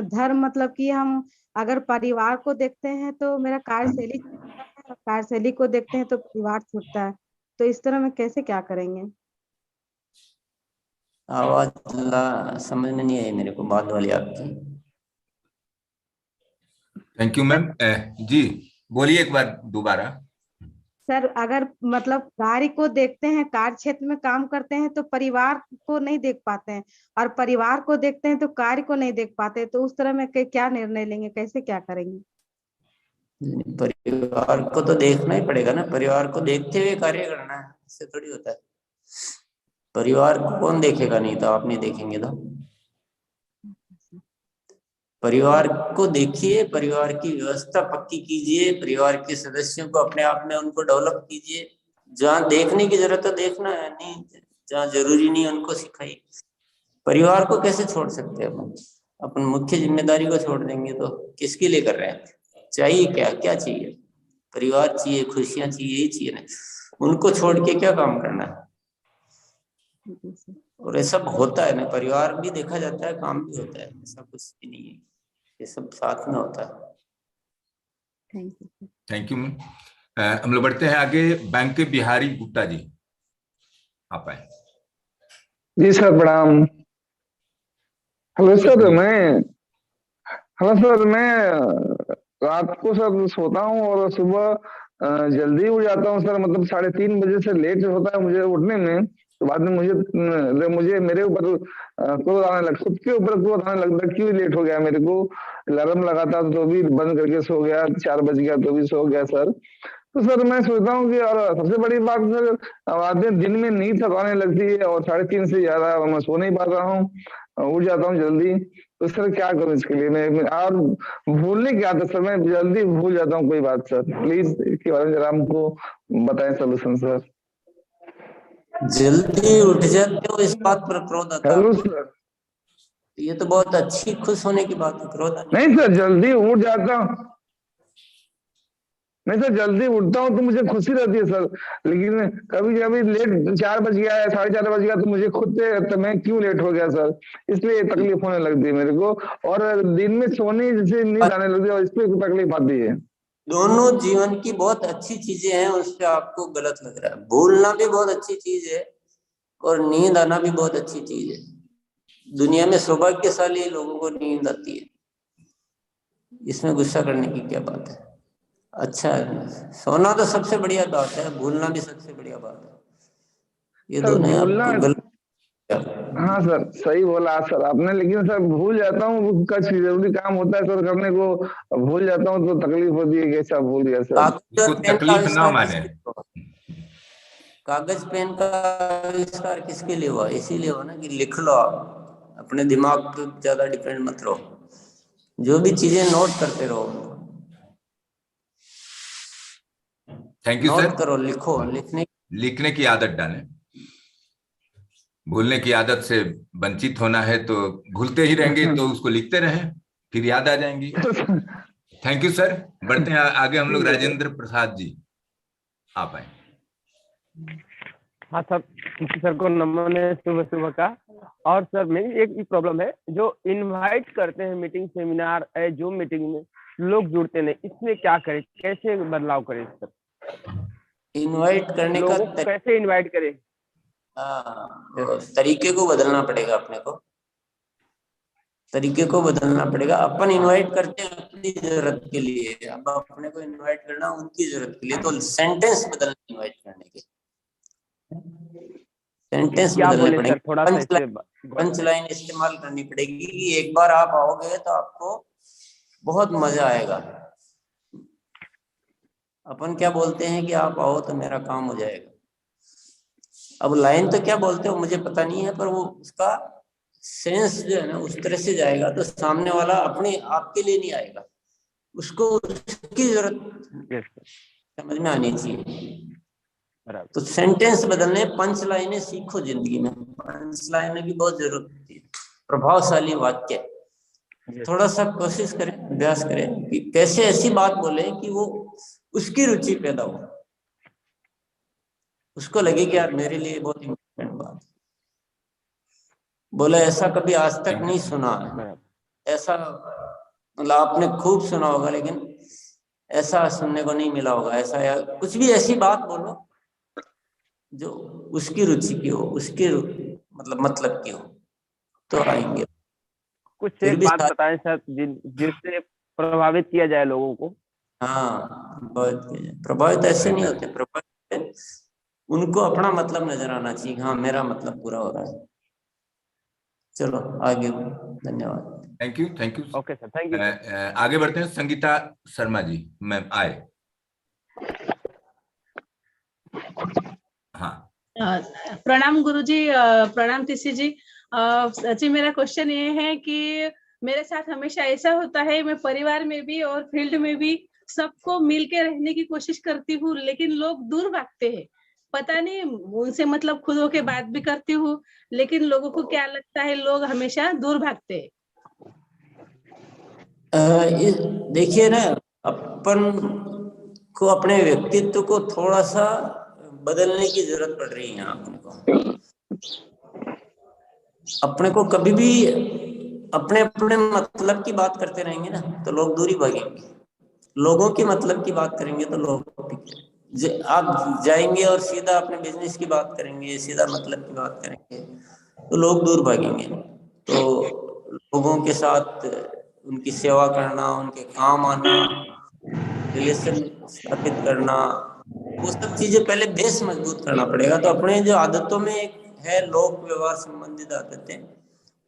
धर्म मतलब कि हम अगर परिवार को देखते हैं तो मेरा कार्यशैली छूटता है, और कार्यशैली को देखते हैं तो परिवार छूटता है, तो इस तरह में कैसे क्या करेंगे? आवाज समझ में नहीं आई मेरे को, बात वाली आपकी। Thank you ma'am. जी बोलिए एक बार दोबारा। सर अगर मतलब कार्य को देखते हैं, कार्य क्षेत्र में काम करते हैं तो परिवार को नहीं देख पाते हैं, और परिवार को देखते हैं तो कार्य को नहीं देख पाते, तो उस तरह में क्या निर्णय लेंगे, कैसे क्या करेंगे? परिवार को तो देखना ही पड़ेगा ना, परिवार को देखते हुए कार्य करना है, इससे थोड़ी होता है। परिवार को कौन देखेगा, नहीं तो आप नहीं देखेंगे तो। परिवार को देखिए, परिवार की व्यवस्था पक्की कीजिए, परिवार के सदस्यों को अपने आप में उनको डेवलप कीजिए। जहाँ देखने की जरूरत है देखना है, नहीं जहाँ जरूरी नहीं उनको सिखाइए। परिवार को कैसे छोड़ सकते हैं अपन? अपन मुख्य जिम्मेदारी को छोड़ देंगे तो किसके लिए कर रहे हैं? चाहिए क्या, क्या चाहिए? परिवार चाहिए, खुशियां चाहिए, यही चाहिए ना। उनको छोड़ के क्या काम करना है? और ये सब होता है ना, परिवार भी देखा जाता है, काम भी होता है, ऐसा कुछ भी नहीं है, ये सब साथ में होता है। Thank you ma'am. हम लोग बढ़ते हैं आगे। बैंक बिहारी गुप्ता जी आप आए। जी सर प्रणाम। हेलो सर, मैं रात को सर सोता हूँ और सुबह जल्दी उठ जाता हूँ सर, मतलब 3:30 बजे से लेट होता है मुझे उठने में। तो बाद में मुझे मेरे ऊपर क्रोध आने लगता, खुद के ऊपर क्रोध आने लगता, क्यों लेट हो गया। मेरे को अलार्म लगाता तो भी बंद करके सो गया, 4 बज गया तो भी सो गया सर। तो सर मैं सोचता हूँ कि, और सबसे बड़ी बात सर, आधे दिन में नींद तक आने लगती है और 3:30 से ज्यादा मैं सो नहीं पा रहा हूँ, उठ जाता हूँ जल्दी। तो सर क्या करूँ इसके लिए? मैं और भूलने की आदत सर, मैं जल्दी भूल जाता हूँ कोई बात सर, प्लीज इसके बारे में जरा हमको बताएं सोल्यूशन सर। जल्दी उठ जाते हो, इस बात पर क्रोध आता है? Hello sir. ये तो बहुत अच्छी खुश होने की बात है, क्रोध नहीं सर, जल्दी उठ जाता हूँ, नहीं सर जल्दी उठता हूँ तो मुझे खुशी रहती है सर, लेकिन कभी कभी लेट 4 बज गया है, 4:30 बज गया तो मुझे खुद से तो मैं क्यों लेट हो गया सर, इसलिए तकलीफ होने लगती है मेरे को। और दिन में सोने से नींद आने लगती है और इसलिए तकलीफ आती है। दोनों जीवन की बहुत अच्छी चीजें हैं, उस पर आपको गलत लग रहा है। भूलना भी बहुत अच्छी चीज है और नींद आना भी बहुत अच्छी चीज है। दुनिया में सौभाग्यशाली लोगों को नींद आती है, इसमें गुस्सा करने की क्या बात है? अच्छा है, सोना तो सबसे बढ़िया बात है, भूलना भी सबसे बढ़िया बात है। ये दोनों आपको गलत। हाँ सर सही बोला सर आपने, लेकिन सर भूल जाता हूँ, कुछ जरूरी काम होता है सर करने को, भूल जाता हूँ तो तकलीफ होती है, कैसा भूल गया सर। तकलीफ ना माने। कागज पेन का आविष्कार किसके लिए हुआ? इसीलिए हुआ ना कि लिख लो, आप अपने दिमाग पे ज्यादा डिपेंड मत रहो, जो भी चीजें नोट करते रहो। Thank you sir. नोट करो, लिखो, लिखने की आदत डालें। भूलने की आदत से वंचित होना है तो भूलते ही रहेंगे, तो उसको लिखते रहें, फिर याद आ जाएंगी। Thank you sir. बढ़ते हैं आगे हम लोग। राजेंद्र प्रसाद जी आप आए। हाँ सर, सर को नमन है सुबह सुबह का। और सर मेरी एक प्रॉब्लम है, जो इनवाइट करते हैं मीटिंग सेमिनार जो मीटिंग में लोग जुड़ते नहीं, इसमें क्या करें, कैसे बदलाव करें सर? इनवाइट करने का लोगों को कैसे इनवाइट करें? तरीके को बदलना पड़ेगा अपने को, तरीके को बदलना पड़ेगा। अपन इनवाइट करते हैं अपनी जरूरत के लिए, अब अपने को इनवाइट करना उनकी जरूरत के लिए, तो सेंटेंस बदलने इनवाइट करने के, सेंटेंस क्या बदलने बोले पड़ेंगे, सर, थोड़ा सा इससे पंच लाइन इस्तेमाल करनी पड़ेगी कि एक बार आप आओगे तो आपको बहुत मजा आएगा। अपन क्या बोलते हैं कि आप आओ तो मेरा काम हो जाएगा। अब लाइन तो क्या बोलते हो मुझे पता नहीं है, पर वो उसका सेंस जो है ना उस तरह से जाएगा तो सामने वाला अपने आपके लिए नहीं आएगा, उसको उसकी जरूरत समझ में आनी चाहिए। तो सेंटेंस बदलने, पंच लाइनें सीखो जिंदगी में, पंच लाइनें की बहुत जरूरत होती है, प्रभावशाली वाक्य। थोड़ा सा कोशिश करें, अभ्यास करें कि कैसे ऐसी बात बोले कि वो उसकी रुचि पैदा हो, उसको लगे कि यार मेरे लिए बहुत इम्पोर्टेंट बात। बोले ऐसा कभी आज तक नहीं सुना, ऐसा मतलब आपने खूब सुना होगा लेकिन ऐसा सुनने को नहीं मिला होगा, ऐसा या कुछ भी ऐसी बात बोलो जो उसकी रुचि की हो, उसके मतलब की हो, तो आएंगे। कुछ एक बात बताएं सर जिससे प्रभावित किया जाए लोगों को। हाँ, प्रभावित ऐसे नहीं होते, प्रभावित उनको अपना मतलब नजर आना चाहिए, हाँ मेरा मतलब पूरा हो रहा है। चलो आगे, धन्यवाद। Thank you, thank you. Okay sir, thank you. आगे बढ़ते हैं, संगीता शर्मा जी, मैम आए। हाँ, प्रणाम गुरुजी, प्रणाम टीसी जी। जी मेरा क्वेश्चन ये है कि मेरे साथ हमेशा ऐसा होता है, मैं परिवार में भी और फील्ड में भी सबको मिल के रहने की कोशिश करती हूँ, लेकिन लोग दूर भागते हैं, पता नहीं उनसे मतलब खुद होके बात भी करती हूँ, लेकिन लोगों को क्या लगता है लोग हमेशा दूर भागते हैं। देखिए ना, अपन को अपने व्यक्तित्व को थोड़ा सा बदलने की जरूरत पड़ रही है। अपने को कभी भी अपने अपने मतलब की बात करते रहेंगे ना तो लोग दूरी भागेंगे, लोगों के मतलब की बात करेंगे तो लोग आप जाएंगे और सीधा अपने बिजनेस की बात करेंगे, सीधा मतलब की बात करेंगे तो लोग दूर भागेंगे। तो लोगों के साथ उनकी सेवा करना, उनके काम आना, रिलेशन स्थापित करना, वो सब चीजें पहले बेस मजबूत करना पड़ेगा। तो अपने जो आदतों में एक है लोक व्यवहार संबंधित आदतें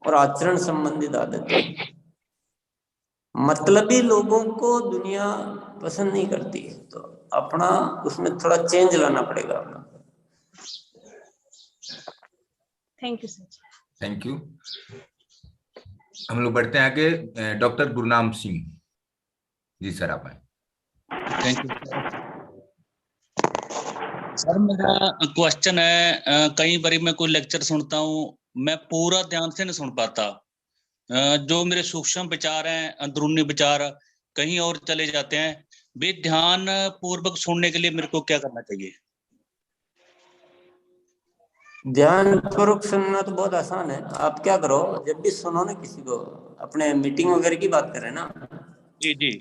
और आचरण संबंधित आदतें। मतलबी लोगों को दुनिया पसंद नहीं करती है, तो अपना उसमें थोड़ा चेंज लाना पड़ेगा अपना। Thank you sir. Thank you. हम लोग बढ़ते हैं आगे, डॉक्टर गुरनाम सिंह जी, सर आप आए। Thank you sir. मेरा क्वेश्चन है, कई बार मैं कोई लेक्चर सुनता हूँ, मैं पूरा ध्यान से नहीं सुन पाता, जो मेरे सूक्ष्म विचार हैं, अंदरूनी विचार कहीं और चले जाते हैं। वे ध्यान पूर्वक सुनने के लिए मेरे को क्या करना चाहिए? ध्यान पूर्वक सुनना तो बहुत आसान है। आप क्या करो, जब भी सुनो ना किसी को, अपने मीटिंग वगैरह की बात करें ना, जी जी,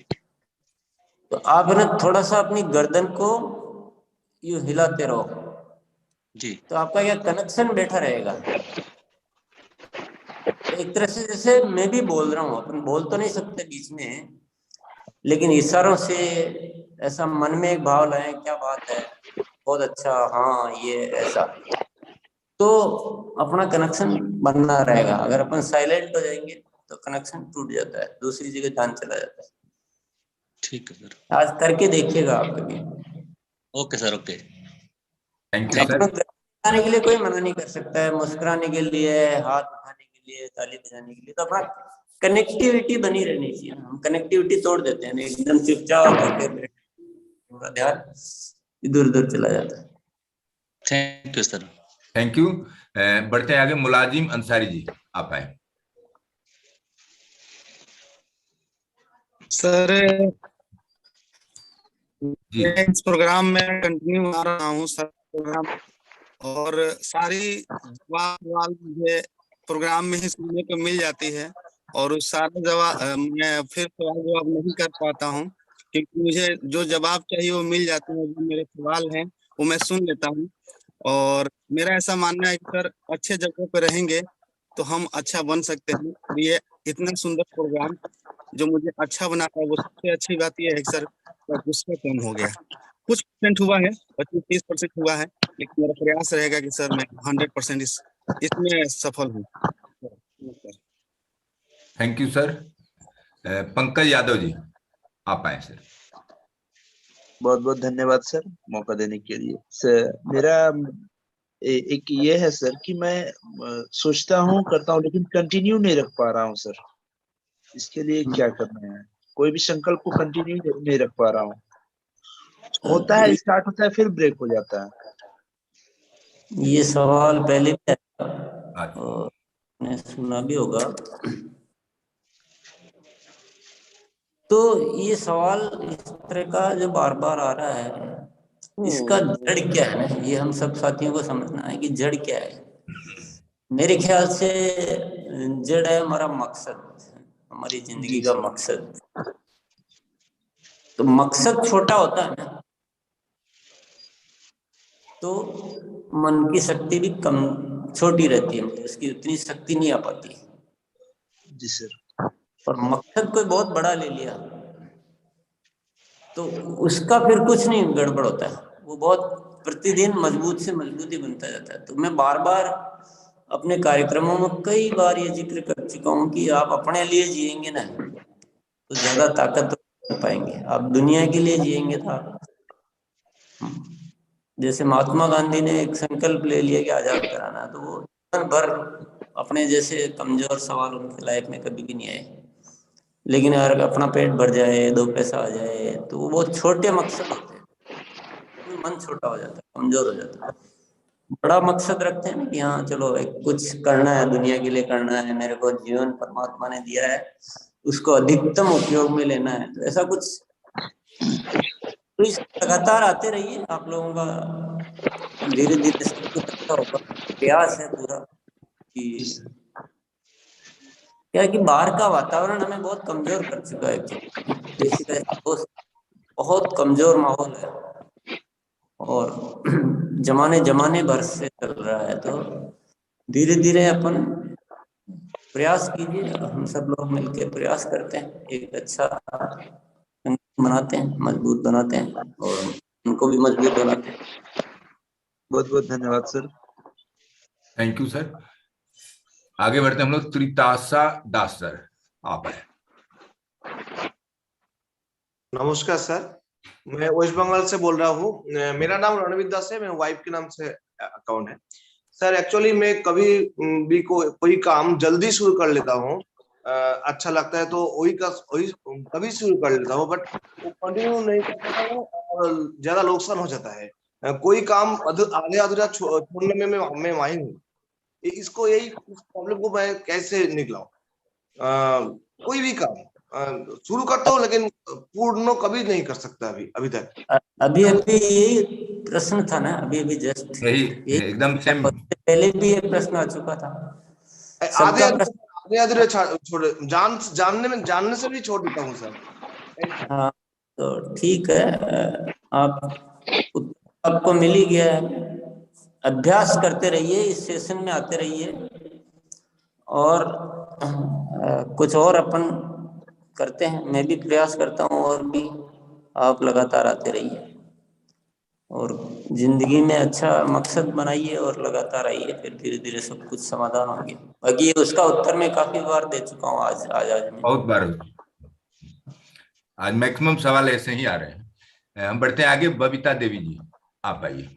तो आप ना थोड़ा सा अपनी गर्दन को यूं हिलाते रहो जी, तो आपका क्या कनेक्शन बैठा रहेगा। एक तरह से जैसे मैं भी बोल रहा हूँ, अपन बोल तो नहीं सकते बीच में, लेकिन इशारों से ऐसा मन में एक भाव लाए, क्या बात है, बहुत अच्छा, हाँ ये ऐसा, तो अपना कनेक्शन बनना रहेगा। अगर अपन साइलेंट हो जाएंगे तो कनेक्शन टूट जाता है, दूसरी जगह ध्यान चला जाता है। ठीक है सर, आज करके देखिएगा आप कभी। Okay sir, okay, thank you sir. मुस्कुराने के लिए कोई मना नहीं कर सकता है, मुस्कुराने के लिए, हाथ उठाने के लिए, ताली बजाने के लिए, तो अपना कनेक्टिविटी बनी रहनी चाहिए। हम कनेक्टिविटी तोड़ देते हैं, एकदम चुपचाप होकर पूरा ध्यान इधर उधर चला जाता है। Thank you sir. Thank you. बढ़ते हैं आगे, मुलाजिम अंसारी जी आप आए। सर इस प्रोग्राम में कंटिन्यू आ रहा हूँ सर प्रोग्राम, और सारी सवाल मुझे प्रोग्राम में ही सुनने को मिल जाती है, और उस सारे जवाब मैं फिर सवाल जवाब नहीं कर पाता हूँ, क्योंकि मुझे जो जवाब चाहिए वो मिल जाते हैं, जो मेरे सवाल हैं वो मैं सुन लेता हूँ। और मेरा ऐसा मानना है कि सर अच्छे जगह पे रहेंगे तो हम अच्छा बन सकते हैं। और ये इतना सुंदर प्रोग्राम जो मुझे अच्छा बना है, वो सबसे अच्छी बात ये है कि सर गुस्सा कम हो गया। कुछ % हुआ है, 25-30% हुआ है, लेकिन मेरा प्रयास रहेगा कि सर मैं 100% इसमें सफल हूँ। Thank you sir. Pankaj Yadav ji, आप आए सर। बहुत बहुत धन्यवाद सर मौका देने के लिए। सर मेरा एक ये है सर कि मैं सोचता हूँ करता हूँ लेकिन कंटिन्यू नहीं रख पा रहा हूँ सर। इसके लिए क्या करना है? कोई भी संकल्प को कंटिन्यू नहीं रख पा रहा हूँ। होता है, स्टार्ट होता है, फिर ब्रेक हो जाता है। ये सवाल पहले भी आया और ने सुना भी होगा। तो ये सवाल इस तरह का जो बार बार आ रहा है, इसका जड़ क्या है ना, ये हम सब साथियों को समझना है कि जड़ क्या है। मेरे ख्याल से जड़ है हमारा मकसद, हमारी जिंदगी का मकसद। तो मकसद छोटा होता है ना, तो मन की शक्ति भी कम छोटी रहती है, उसकी उतनी शक्ति नहीं आ पाती। जी सर। और मकसद कोई बहुत बड़ा ले लिया तो उसका फिर कुछ नहीं गड़बड़ होता है, वो बहुत प्रतिदिन मजबूत से मजबूती बनता जाता है। तो मैं बार बार अपने कार्यक्रमों में कई बार ये जिक्र कर चुका हूँ कि आप अपने लिए जिएंगे ना तो ज्यादा ताकत कर पाएंगे। आप दुनिया के लिए जिएंगे तो आप, जैसे महात्मा गांधी ने एक संकल्प ले लिया कि आजाद कराना, तो वो जीवन भर अपने जैसे कमजोर सवाल उनके लाइफ में कभी भी नहीं आए। लेकिन अगर अपना पेट भर जाए, 2 पैसा आ जाए, तो वो बहुत छोटे मकसद होते हैं, मन छोटा हो जाता है, कमजोर हो जाता है। बड़ा मकसद रखते हैं ना कि हाँ चलो एक कुछ करना है, दुनिया के लिए करना है, मेरे को जीवन परमात्मा ने दिया है, उसको अधिकतम उपयोग में लेना है। तो ऐसा कुछ तो इस लगातार आते रहिए, आप लोगों का धीरे धीरे सब कुछ अच्छा होगा। प्रयास है पूरा कि क्या है कि बाहर का वातावरण हमें बहुत कमजोर कर चुका है। बहुत कमजोर माहौल है और जमाने भर से चल रहा है। तो धीरे धीरे अपन प्रयास कीजिए, हम सब लोग मिलकर प्रयास करते हैं, एक अच्छा बनाते हैं, मजबूत बनाते हैं और उनको भी मजबूत बनाते हैं। बहुत बहुत धन्यवाद सर। Thank you sir. आगे बढ़ते हम लोग। त्रितासा दास सर, आप आए। नमस्कार सर, मैं वेस्ट बंगाल से बोल रहा हूँ। मेरा नाम रणवीर दास है, मेरे वाइफ के नाम से अकाउंट है सर। एक्चुअली मैं कभी भी कोई काम जल्दी शुरू कर लेता हूँ, अच्छा लगता है तो वही कभी शुरू कर लेता हूँ, बट वो कंटिन्यू नहीं कर पाता हूँ और ज्यादा नुकसान हो जाता है। कोई काम आधे अधूरा छोड़ने में मैं माहिर हूँ। इस प्रॉब्लम को मैं कैसे निकलाऊं? कोई भी काम शुरू करता हूँ लेकिन पूर्ण कभी नहीं कर सकता अभी तक। अभी यही प्रश्न था ना, अभी जस्ट यही एकदम सेम। पहले भी ये प्रश्न आ चुका था। आधे छोड़ जानने से भी छोड़ देता हूँ सर। हाँ तो ठीक है, आपको मिल ही गया है। अभ्यास करते रहिए, इस सेशन में आते रहिए और कुछ और अपन करते हैं। मैं भी प्रयास करता हूँ और भी आप लगातार आते रहिए और जिंदगी में अच्छा मकसद बनाइए और लगातार आइए, फिर धीरे धीरे सब कुछ समाधान होंगे। बाकी उसका उत्तर मैं काफी बार दे चुका हूँ आज में। बहुत बार आज मैक्सिमम सवाल ऐसे ही आ रहे हैं। हम बढ़ते हैं आगे। बबीता देवी जी, आप आइए।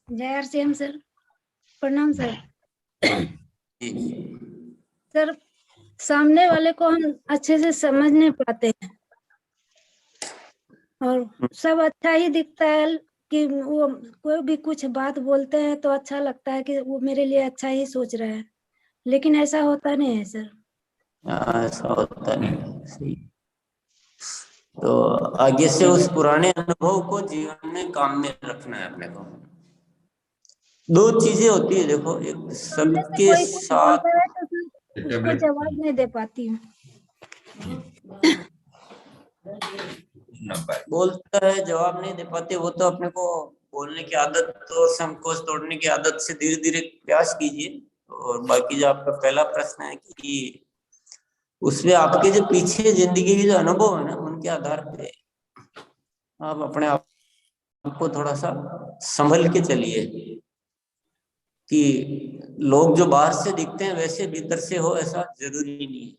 जय RCM सर, प्रणाम सर। सर सामने वाले को हम अच्छे से समझ नहीं पाते हैं और सब अच्छा ही दिखता है कि वो कोई भी कुछ बात बोलते हैं तो अच्छा लगता है कि वो मेरे लिए अच्छा ही सोच रहा है, लेकिन ऐसा होता नहीं है सर। ऐसा होता नहीं। सही। तो आगे से उस पुराने अनुभव को जीवन में काम में रखना है अपने को। 2 चीजें होती है, देखो, एक सबके साथ उसको जवाब नहीं दे पाती हूँ। बोलता है जवाब नहीं दे पाते, वो तो अपने को बोलने की आदत और संकोच तोड़ने की आदत से धीरे धीरे प्रयास कीजिए। और बाकी जो आपका पहला प्रश्न है कि उसमें आपके जो पीछे जिंदगी के जो अनुभव है ना, उनके आधार पे आप अपने आप को थोड़ा सा संभल के चलिए कि लोग जो बाहर से दिखते हैं वैसे भीतर से हो, ऐसा जरूरी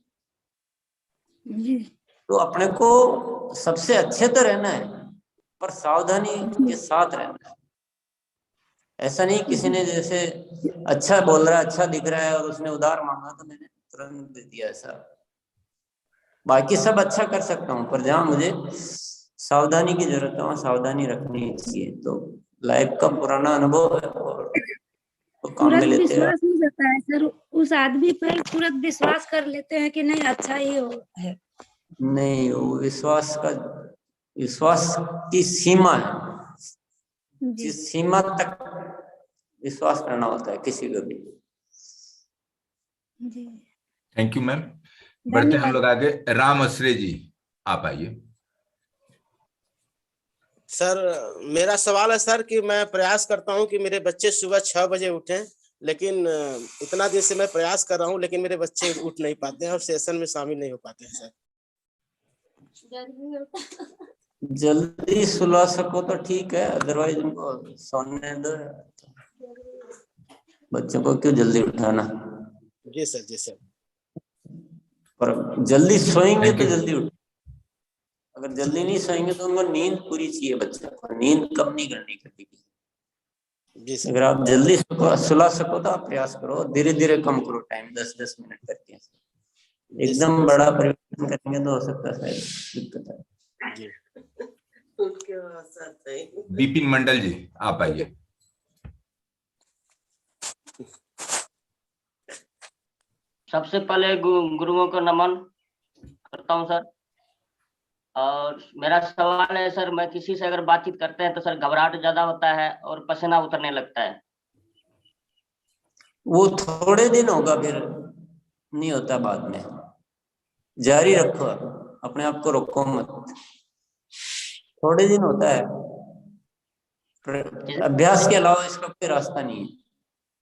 नहीं है। तो अपने को सबसे अच्छे तो रहना है, पर सावधानी के साथ रहना है। ऐसा नहीं किसी ने जैसे अच्छा बोल रहा है, अच्छा दिख रहा है और उसने उधार मांगा तो मैंने तुरंत दे दिया, ऐसा। बाकी सब अच्छा कर सकता हूँ, पर जहाँ मुझे सावधानी की जरूरत है वहाँ सावधानी रखनी चाहिए। तो लाइफ का पुराना अनुभव है और तो काम में लेते हैं। विश्वास नहीं रहता है सर, उस आदमी पर तुरंत विश्वास कर लेते हैं कि नहीं अच्छा ही है। नहीं, वो विश्वास की सीमा है, जिस सीमा तक विश्वास करना होता है किसी को भी। Thank you ma'am. बढ़ते हम लोग आगे। राम आश्रय जी, आप आइए। सर मेरा सवाल है सर कि मैं प्रयास करता हूं कि मेरे बच्चे सुबह 6 बजे उठें, लेकिन इतना देर से मैं प्रयास कर रहा हूं लेकिन मेरे बच्चे उठ नहीं पाते हैं और सेशन में शामिल नहीं हो पाते हैं सर। जल्दी सुला सको तो ठीक है, अदरवाइज उनको सोने दो। बच्चों को क्यों जल्दी उठाना। जी सर, जी सर। पर जल्दी सोएंगे तो जल्दी उठ, अगर जल्दी नहीं सोएंगे तो उनको नींद पूरी चाहिए। बच्चों को नींद कम नहीं करनी कभी भी। जी सर। अगर आप जल्दी सुला सको तो आप प्रयास करो, धीरे धीरे कम करो टाइम, 10-10 मिनट करके। एकदम बड़ा परिवर्तन करेंगे तो हो सकता है दिक्कत है। विपिन मंडल जी, आप आइए। सबसे पहले गुरुओं को नमन करता हूं सर। और मेरा सवाल है सर, मैं किसी से अगर बातचीत करते हैं तो सर घबराहट ज्यादा होता है और पसीना उतरने लगता है। वो थोड़े दिन होगा, फिर नहीं होता बाद में। जारी रखो, अपने आप को रोको मत। थोड़े दिन होता है, अभ्यास के अलावा इसका कोई रास्ता नहीं है।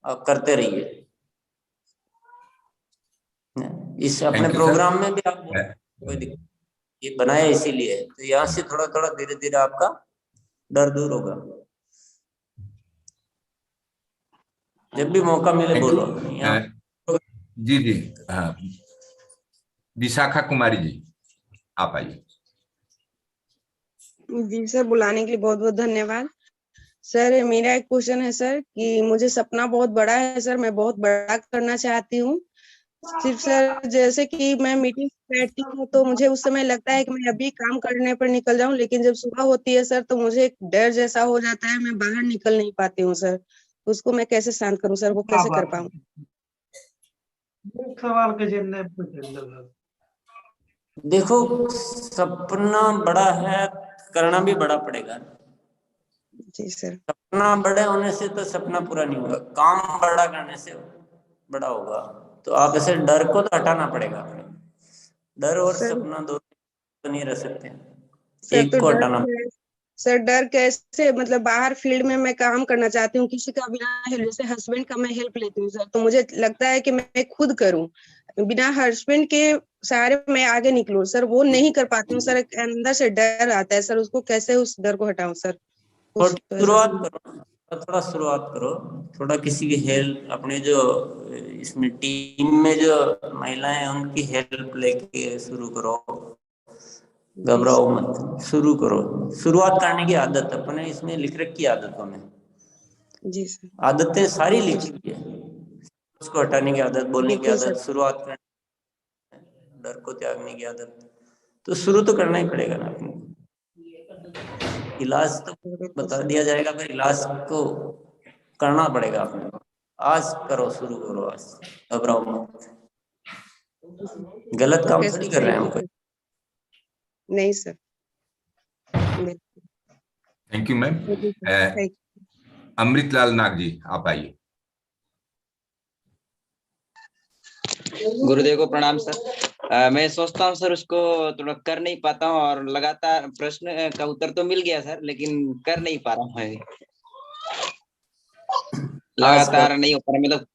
आप करते रहिए। इस अपने प्रोग्राम में भी आप कोई दिक्कत ये बनाया इसीलिए, तो यहाँ से थोड़ा थोड़ा धीरे धीरे आपका डर दूर होगा। जब भी मौका मिले बोलो। जी जी, हाँ। विशाखा कुमारी जी, आप आइए। जी सर, बुलाने के लिए बहुत बहुत धन्यवाद। सर मेरा एक क्वेश्चन है सर कि मुझे सपना बहुत बड़ा है सर, मैं बहुत बड़ा करना चाहती हूँ। सिर्फ सर जैसे कि मैं मीटिंग बैठती हूँ तो मुझे उस समय लगता है कि मैं अभी काम करने पर निकल जाऊं, लेकिन जब सुबह होती है सर तो मुझे एक डर जैसा हो जाता है, मैं बाहर निकल नहीं पाती हूँ सर। उसको मैं कैसे शांत करूँ सर, वो कैसे कर पाऊँ? सवाल के देखो, सपना बड़ा है, करना भी बड़ा पड़ेगा। जी सर। सपना बड़े होने से तो सपना पूरा नहीं होगा, काम बड़ा करने से बड़ा होगा। तो आप ऐसे डर को तो हटाना पड़ेगा अपने। डर और सपना दो तो नहीं रह सकते, एक को हटाना। सर डर कैसे, मतलब बाहर फील्ड में मैं काम करना चाहती हूँ किसी का बिना हेल्प, जैसे हस्बैंड का मैं हेल्प लेती हूँ सर, तो मुझे लगता है कि मैं खुद करूँ, बिना हस्बैंड के सहारे मैं आगे निकलूं सर, वो नहीं कर पाती हूँ सर। अंदर से डर आता है सर, उसको कैसे उस डर को हटाऊं सर? शुरुआत करो, थोड़ा शुरुआत करो, थोड़ा किसी की हेल्प, अपने जो इसमें टीम में जो महिलाएं हैं उनकी हेल्प लेके शुरू करो। घबराओ मत, शुरू करो। शुरुआत करने की आदत अपने इसमें लिख रखी आदतों में। जी सर। आदतें सारी लिखी हुई है, उसको हटाने की आदत, बोलने की आदत, शुरुआत करने, डर को त्यागने की आदत। तो शुरू तो करना ही पड़ेगा ना अपने। इलाज तो बता दिया जाएगा, फिर इलाज को करना पड़ेगा अपने। आज करो, शुरू करो आज, घबराओ मत। गलत काम थोड़ी कर रहे हैं हम कोई। नहीं sir. Thank you ma'am. Amritlal Nag ji, आप आइए। गुरुदेव को प्रणाम सर। मैं सोचता हूँ सर उसको थोड़ा कर नहीं पाता हूँ, और लगातार प्रश्न का उत्तर तो मिल गया सर, लेकिन कर नहीं पा रहा हूँ मैं। लगातार नहीं हो पा रहा मतलब।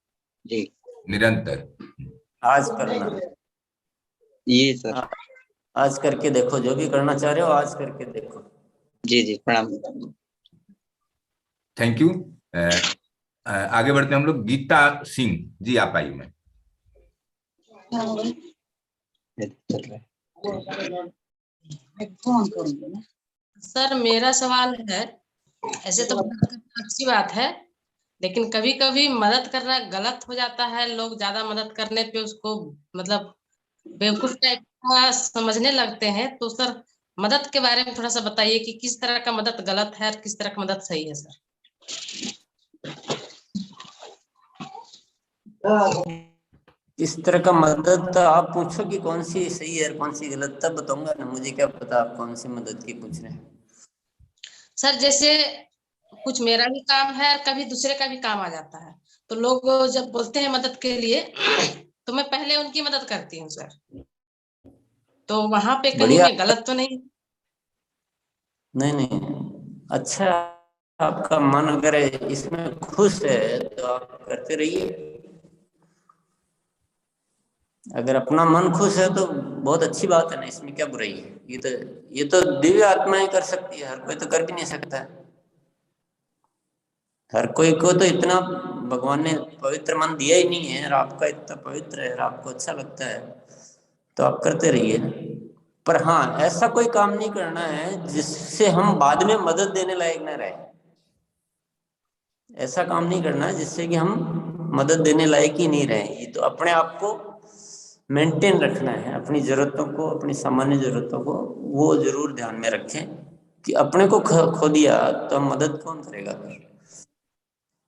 जी निरंतर आज करना, ये सर आज करके देखो, जो भी करना चाह रहे हो आज करके देखो। जी जी प्रणाम। Thank you. आगे बढ़ते हैं हम लोग। गीता सिंह जी, आप आइए। मैं सर मेरा सवाल है, ऐसे तो मदद करना अच्छी बात है, लेकिन कभी कभी मदद करना गलत हो जाता है। लोग ज्यादा मदद करने पे उसको मतलब बेवकूफ टाइप का समझने लगते हैं। तो सर मदद के बारे में थोड़ा सा बताइए कि किस तरह का मदद गलत है और किस तरह का मदद सही है सर। इस तरह का मदद आप पूछो कि कौन सी सही है और कौन सी गलत, तब बताऊंगा ना। मुझे क्या पता आप कौन सी मदद की पूछ रहे हैं। सर जैसे कुछ मेरा भी काम है और कभी दूसरे का भी काम आ जाता है, तो लोग जब बोलते हैं मदद के लिए तो मैं पहले उनकी मदद करती हूँ सर। तो वहां पे कहीं मैं गलत तो नहीं? नहीं नहीं, अच्छा, आपका मन अगर इसमें खुश है तो आप करते रहिए। अगर अपना मन खुश है तो बहुत अच्छी बात है ना, इसमें क्या बुराई है। ये तो दिव्य आत्माएं कर सकती है, हर कोई तो कर भी नहीं सकता है। हर कोई को तो इतना भगवान ने पवित्र मन दिया ही नहीं है, और आपका इतना पवित्र है और आपको अच्छा लगता है तो आप करते रहिए। पर हाँ, ऐसा कोई काम नहीं करना है जिससे हम बाद में मदद देने लायक न रहे। ऐसा काम नहीं करना है जिससे कि हम मदद देने लायक ही नहीं रहे। ये तो अपने आप को मेंटेन रखना है, अपनी जरूरतों को, अपनी सामान्य जरूरतों को वो जरूर ध्यान में रखें कि अपने को खो दिया तो मदद कौन करेगा फिर।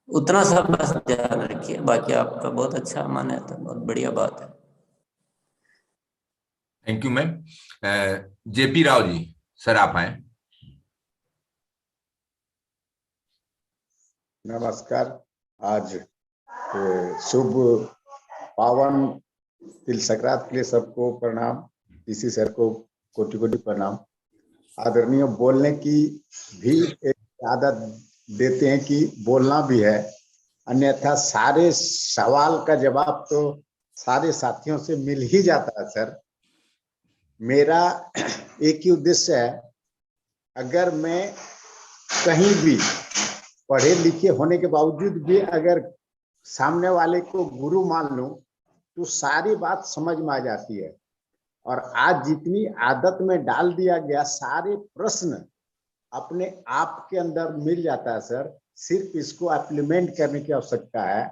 उतना सा बस ध्यान रखिए। बाकी आपका बहुत अच्छा मन है तो बहुत बढ़िया बात है। Thank you ma'am. JP Rao ji, sir आप आए। नमस्कार। आज शुभ पावन तिल संक्रांति के लिए सबको प्रणाम। इसी सर को कोटि कोटि प्रणाम। आदरणीय, बोलने की भी एक आदत देते हैं कि बोलना भी है, अन्यथा सारे सवाल का जवाब तो सारे साथियों से मिल ही जाता है। सर मेरा एक ही उद्देश्य है, अगर मैं कहीं भी पढ़े लिखे होने के बावजूद भी अगर सामने वाले को गुरु मान लूं तो सारी बात समझ में आ जाती है। और आज जितनी आदत में डाल दिया गया, सारे प्रश्न अपने आप के अंदर मिल जाता है सर। सिर्फ इसको इम्प्लीमेंट करने की आवश्यकता है।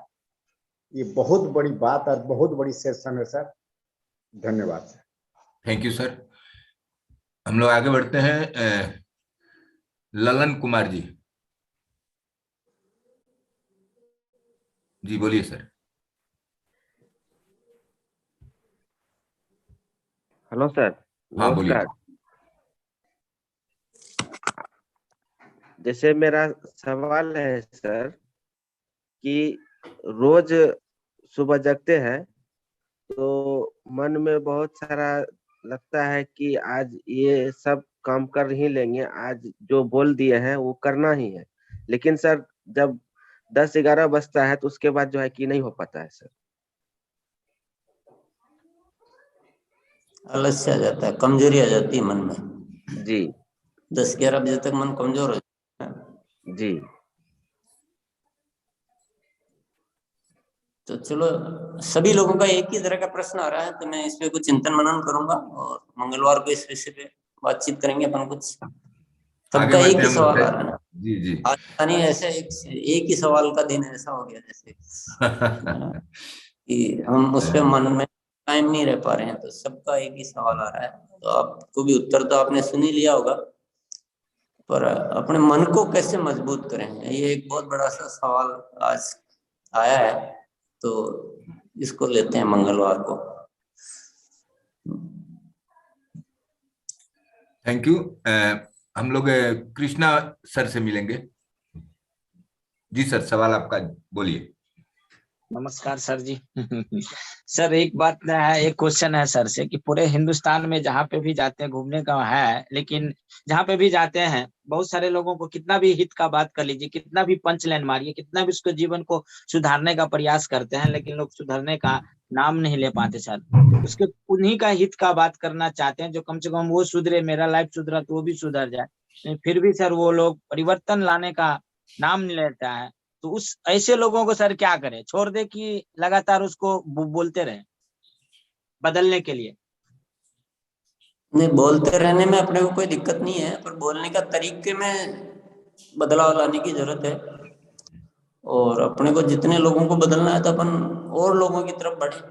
ये बहुत बड़ी बात और बहुत बड़ी सेशन है सर। धन्यवाद सर। Thank you sir. हम लोग आगे बढ़ते हैं। ललन कुमार जी, जी बोलिए सर। हेलो सर, हाँ बोलिए। नमस्कार। जैसे मेरा सवाल है सर कि रोज सुबह जगते हैं तो मन में बहुत सारा लगता है कि आज ये सब काम कर ही लेंगे, आज जो बोल दिए हैं वो करना ही है। लेकिन सर जब 10-11 बजता है तो उसके बाद जो है कि नहीं हो पाता है सर। आलस्य आ जाता है, कमजोरी आ जाती है मन में। जी 10-11 बजे तक मन कमजोर हो जाता है। जी। तो चलो, सभी लोगों का एक ही तरह का प्रश्न आ रहा है, तो मैं इस पे कुछ चिंतन मनन करूंगा और मंगलवार को इस विषय पे बातचीत करेंगे अपन कुछ। सबका एक ही सवाल आ रहा है ना। जी जी। आज नहीं, ऐसे एक ही सवाल का दिन ऐसा हो गया जैसे कि हम उस पे मन में टाइम नहीं रह पा रहे हैं। तो सबका एक ही सवाल आ रहा है, तो आपको भी उत्तर तो आपने सुन ही लिया होगा, पर अपने मन को कैसे मजबूत करें, ये एक बहुत बड़ा सा सवाल आज आया है। तो इसको लेते हैं मंगलवार को। Thank you. हम लोग कृष्णा सर से मिलेंगे। जी सर, सवाल आपका बोलिए। नमस्कार सर जी। सर एक बात है, एक क्वेश्चन है सर से कि पूरे हिंदुस्तान में जहाँ पे भी जाते हैं घूमने का है, लेकिन जहाँ पे भी जाते हैं बहुत सारे लोगों को कितना भी हित का बात कर लीजिए, कितना भी पंच लाइन मारिए, कितना भी उसको जीवन को सुधारने का प्रयास करते हैं, लेकिन लोग सुधरने का नाम नहीं ले पाते सर। उसके उन्हीं का हित का बात करना चाहते हैं जो कम से कम वो सुधरे, मेरा लाइफ सुधरा तो वो भी सुधर जाए, लेकिन फिर भी सर वो लोग परिवर्तन लाने का नाम नहीं लेता है। तो उस ऐसे लोगों को सर क्या करें, छोड़ दे कि लगातार उसको बोलते रहे बदलने के लिए? नहीं, बोलते रहने में अपने को कोई दिक्कत नहीं है, पर बोलने का तरीके में बदलाव लाने की जरूरत है। और अपने को जितने लोगों को बदलना है तो अपन और लोगों की तरफ बढ़े।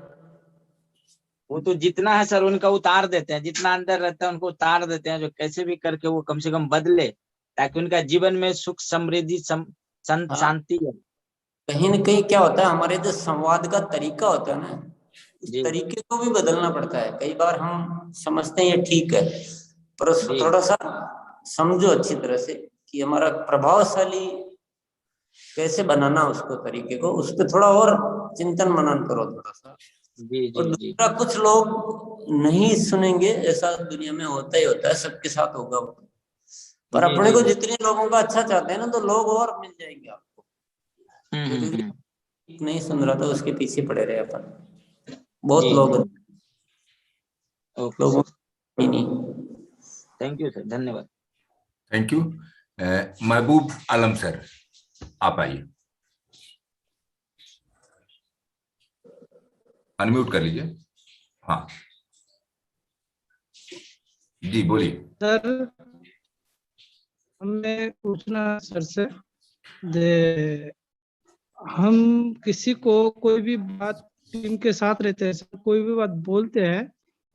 वो तो जितना है सर उनका उतार देते हैं, जितना अंदर रहता है उनको उतार देते हैं, जो कैसे भी करके वो कम से कम बदले, ताकि उनका जीवन में सुख समृद्धि शांति है। कहीं न कहीं क्या होता है, हमारे जो संवाद का तरीका होता है ना, उस तरीके को भी बदलना पड़ता है। कई बार हम समझते हैं ये ठीक है, पर उसको थोड़ा सा समझो अच्छी तरह से कि हमारा प्रभावशाली कैसे बनाना उसको, तरीके को, उस पर थोड़ा और चिंतन मनन करो थोड़ा सा। और दूसरा, कुछ लोग नहीं सुनेंगे, ऐसा दुनिया में होता ही होता है, सबके साथ होगा वो। पर अपने को जितने लोगों का अच्छा चाहते हैं ना, तो लोग और मिल जाएंगे आपको। नहीं सुन रहा था उसके पीछे पड़े रहे अपन, बहुत लोग लोगों नहीं। थैंक यू सर, धन्यवाद। Thank you. Mehboob Alam sir, आप आइए, अनम्यूट कर लीजिए। हाँ जी, बोलिए सर। हमें पूछना सर से, दे हम किसी को कोई भी बात टीम के साथ रहते हैं सर, कोई भी बात बोलते हैं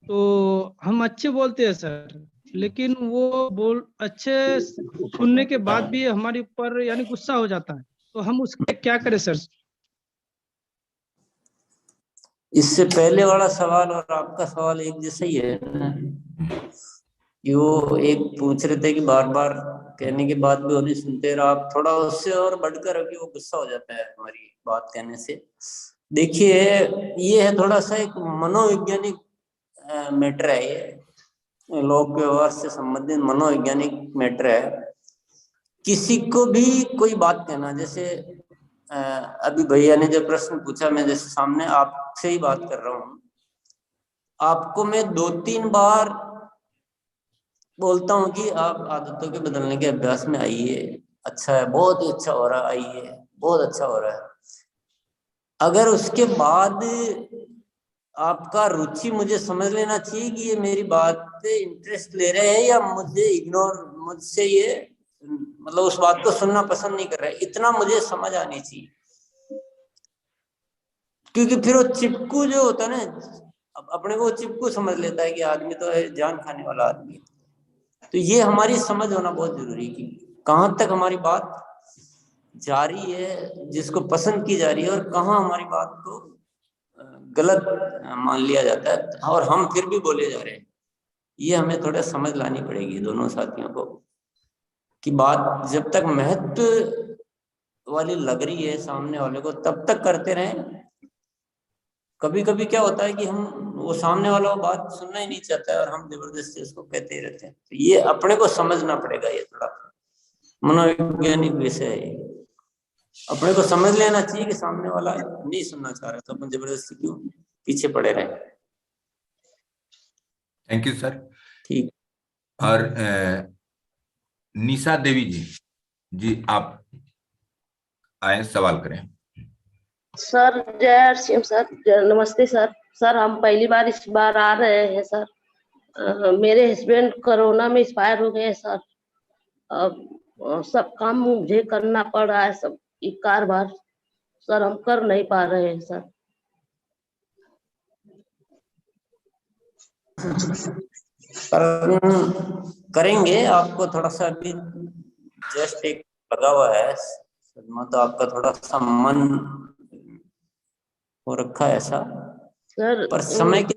तो हम अच्छे बोलते हैं सर, लेकिन वो अच्छे सुनने के बाद भी हमारे ऊपर यानी गुस्सा हो जाता है, तो हम उसके क्या करें सर? इससे पहले वाला सवाल और आपका सवाल एक जैसा ही है ना, कि वो एक पूछ रहे थे कि बार बार कहने के बाद भी वो नहीं सुनते, और आप थोड़ा उससे और बढ़कर अभी वो गुस्सा हो जाता है हमारी बात कहने से। देखिए, ये है थोड़ा सा एक मनोवैज्ञानिक मैटर है, ये लोक व्यवहार से संबंधित मनोवैज्ञानिक मैटर है। किसी को भी कोई बात कहना, जैसे अभी भैया ने जो प्रश्न पूछा, मैं जैसे सामने आपसे ही बात कर रहा हूँ, आपको मैं 2-3 बार बोलता हूँ कि आप आदतों के बदलने के अभ्यास में आइए, अच्छा है, बहुत ही अच्छा हो रहा है, आइए, बहुत अच्छा हो रहा है। अगर उसके बाद आपका रुचि मुझे समझ लेना चाहिए कि ये मेरी बात पे इंटरेस्ट ले रहे हैं या मुझे इग्नोर, मुझसे ये मतलब उस बात को सुनना पसंद नहीं कर रहे, इतना मुझे समझ आनी चाहिए। क्योंकि फिर वो चिपकू जो होता है ना, अब अपने को चिपकू समझ लेता है कि आदमी तो है जान खाने वाला आदमी। तो ये हमारी समझ होना बहुत जरूरी है कि कहाँ तक हमारी बात जारी है, जिसको पसंद की जा रही है, और कहाँ हमारी बात को गलत मान लिया जाता है और हम फिर भी बोले जा रहे हैं। ये हमें थोड़ा समझ लानी पड़ेगी दोनों साथियों को, कि बात जब तक महत्व वाली लग रही है सामने वाले को तब तक करते रहें। कभी कभी क्या होता है कि हम वो सामने वाला वो बात सुनना ही नहीं चाहता है और हम जबरदस्ती उसको कहते ही रहते हैं। तो ये अपने को समझना पड़ेगा, ये थोड़ा मनोवैज्ञानिक विषय है। अपने को समझ लेना चाहिए कि सामने वाला नहीं सुनना चाह रहा, तो अपन जबरदस्ती क्यों पीछे पड़े रहे। Thank you sir. ठीक। और निशा देवी जी आप आए, सवाल करें। सर जय श्री सर, नमस्ते सर। सर हम पहली बार इस बार आ रहे हैं सर। मेरे हस्बैंड कोरोना में एक्सपायर हो गए सर। अब सब काम मुझे करना पड़ रहा है, सब कारोबार सर हम कर नहीं पा रहे हैं सर। करेंगे, आपको थोड़ा सा अभी जस्ट एक लगा हुआ है सदमा, तो आपका थोड़ा सा मन हो रखा है ऐसा सर, पर समय के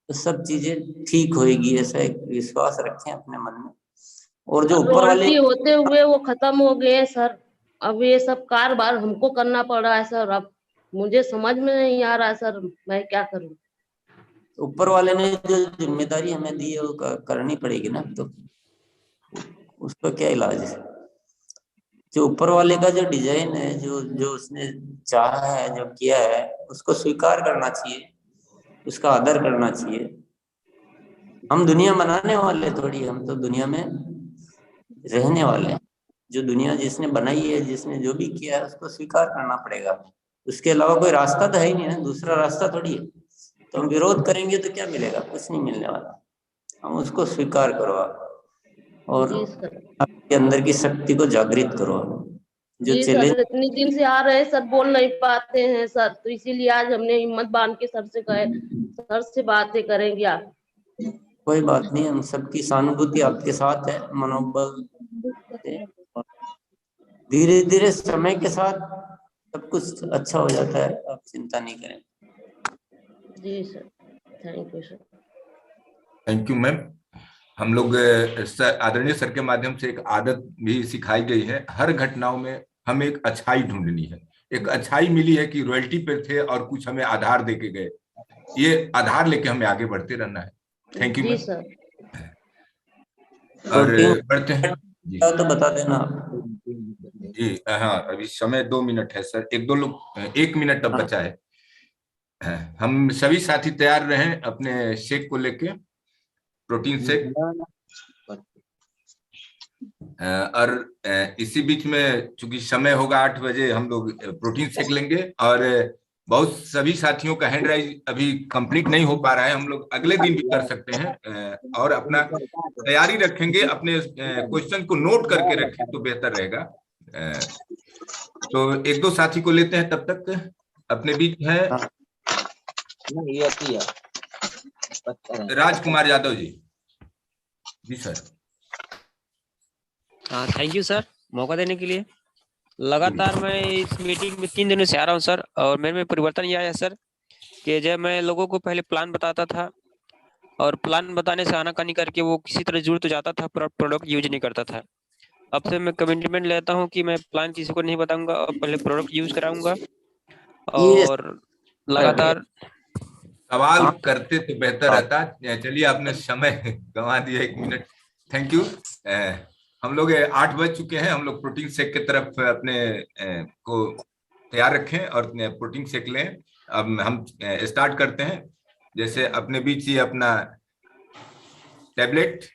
तो सब चीजें ठीक होएगी, ऐसा एक विश्वास रखें अपने मन में। और जो ऊपर वाले होते हुए वो खत्म हो गए सर। अब ये सब कारोबार हमको करना पड़ रहा है सर। अब मुझे समझ में नहीं आ रहा सर, मैं क्या करूं? ऊपर वाले ने जो जिम्मेदारी हमें दी है वो करनी पड़ेगी ना, तो उसका क्या इलाज है? जो ऊपर वाले का जो डिजाइन है, जो जो उसने चाहा है, जो किया है, उसको स्वीकार करना चाहिए, उसका आदर करना चाहिए। हम दुनिया बनाने वाले थोड़ी, हम तो दुनिया में रहने वाले हैं। जो दुनिया जिसने बनाई है, जिसने जो भी किया है, उसको स्वीकार करना पड़ेगा। उसके अलावा कोई रास्ता तो है ही नहीं ना, दूसरा रास्ता थोड़ी है। तो हम विरोध करेंगे तो क्या मिलेगा? कुछ नहीं मिलने वाला। हम उसको स्वीकार करो और आपके अंदर की शक्ति को जागृत करो। जो जी चैलेंज सर, इतने दिन से आ रहे हैं सर, बोल नहीं पाते हैं सर, तो इसीलिए आज हमने हिम्मत बांध के सर से कहे सर से बातें करेंगे आप। कोई बात नहीं, हम सबकी सहानुभूति आपके साथ है, मनोबल धीरे धीरे समय के साथ सब कुछ अच्छा हो जाता है, आप चिंता नहीं करें। जी sir, thank you sir. Thank you ma'am. हम लोग आदरणीय सर के माध्यम से एक आदत भी सिखाई गई है, हर घटनाओं में हमें एक अच्छाई ढूंढनी है। एक अच्छाई मिली है कि रॉयल्टी पे थे और कुछ हमें आधार देके गए, ये आधार लेके हमें आगे बढ़ते रहना है। थैंक यू जी मैम। सर। और बढ़ते हैं जी, तो बता देना जी। हाँ, अभी समय 2 मिनट है सर, 1 मिनट अब बचा है। हम सभी साथी तैयार रहें अपने शेक को लेके, प्रोटीन शेक। और इसी बीच में चूंकि समय होगा 8 बजे, हम लोग प्रोटीन शेक लेंगे। और बहुत सभी साथियों का हैंड राइज अभी कंप्लीट नहीं हो पा रहा है, हम लोग अगले दिन भी कर सकते हैं। और अपना तैयारी रखेंगे, अपने क्वेश्चन को नोट करके रखें तो बेहतर रहेगा। तो 1-2 साथी को लेते हैं, तब तक अपने बीच है राजकुमार यादव जी। जी सर। थैंक यू सर मौका देने के लिए। लगातार मैं इस मीटिंग में 3 दिनों से आ रहा हूं सर, और मेरे में परिवर्तन ये आया सर कि जब मैं लोगों को पहले प्लान बताता था और प्लान बताने से आनाकानी करके वो किसी तरह जुड़ तो जाता था पर प्रोडक्ट यूज नहीं करता था। अब से मैं कमिटमेंट लेता हूं कि मैं प्लान किसी को नहीं बताऊंगा और पहले प्रोडक्ट यूज कराऊंगा और लगातार सवाल करते तो बेहतर रहता। चलिए, आपने समय गंवा दिया 1 मिनट। Thank you. हम लोग 8 बज चुके हैं, हम लोग प्रोटीन शेक की तरफ अपने को तैयार रखें और प्रोटीन शेक लें। अब हम स्टार्ट करते हैं। जैसे अपने बीच ही अपना टैबलेट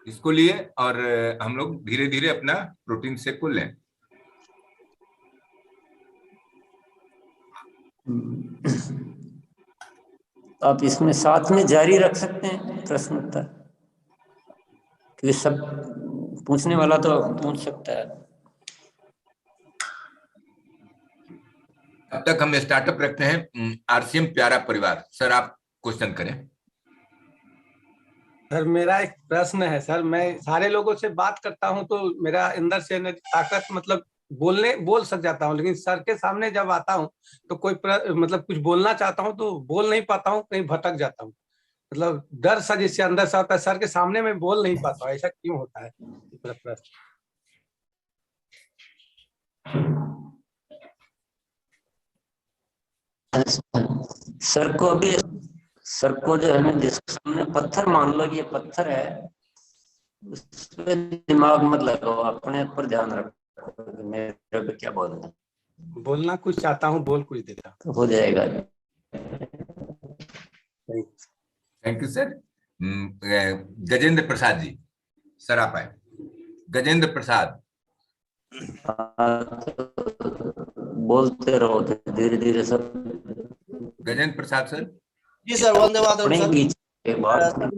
इसको लिए और हम लोग धीरे धीरे अपना प्रोटीन शेक को लें। आप इसमें साथ में जारी रख सकते हैं प्रश्न उत्तर, क्योंकि सब पूछने वाला तो पूछ सकता है। अब तक हम स्टार्टअप रखते हैं आरसीएम प्यारा परिवार। सर, आप क्वेश्चन करें। सर, मेरा एक प्रश्न है सर। मैं सारे लोगों से बात करता हूं तो मेरा अंदर से ताकत, मतलब बोल सक जाता हूं, लेकिन सर के सामने जब आता हूं तो कोई मतलब कुछ बोलना चाहता हूं तो बोल नहीं पाता हूं, कहीं भटक जाता हूं। मतलब डर सा जिससे अंदर से आता है, सर के सामने मैं बोल नहीं पाता हूं। ऐसा क्यों होता है? सर को जो है ना, जिसके सामने पत्थर मान लो, ये पत्थर है, उस पे दिमाग मत लगाओ, अपने ऊपर ध्यान रखो मेरे को क्या बोलना है। बोलना कुछ चाहता हूँ, बोल कुछ देता तो हो जाएगा। Thank you sir. Gajendra Prasad ji, sir आप आए। गजेंद्र प्रसाद। बोलते रहो धीरे धीरे सब। गजेंद्र प्रसाद सर। जी सर, धन्यवाद सर।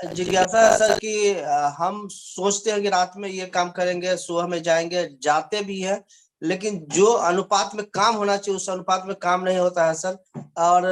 जिज्ञासा है सर कि हम सोचते हैं कि रात में ये काम करेंगे, सुबह में जाएंगे, जाते भी है, लेकिन जो अनुपात में काम होना चाहिए उस अनुपात में काम नहीं होता है सर। और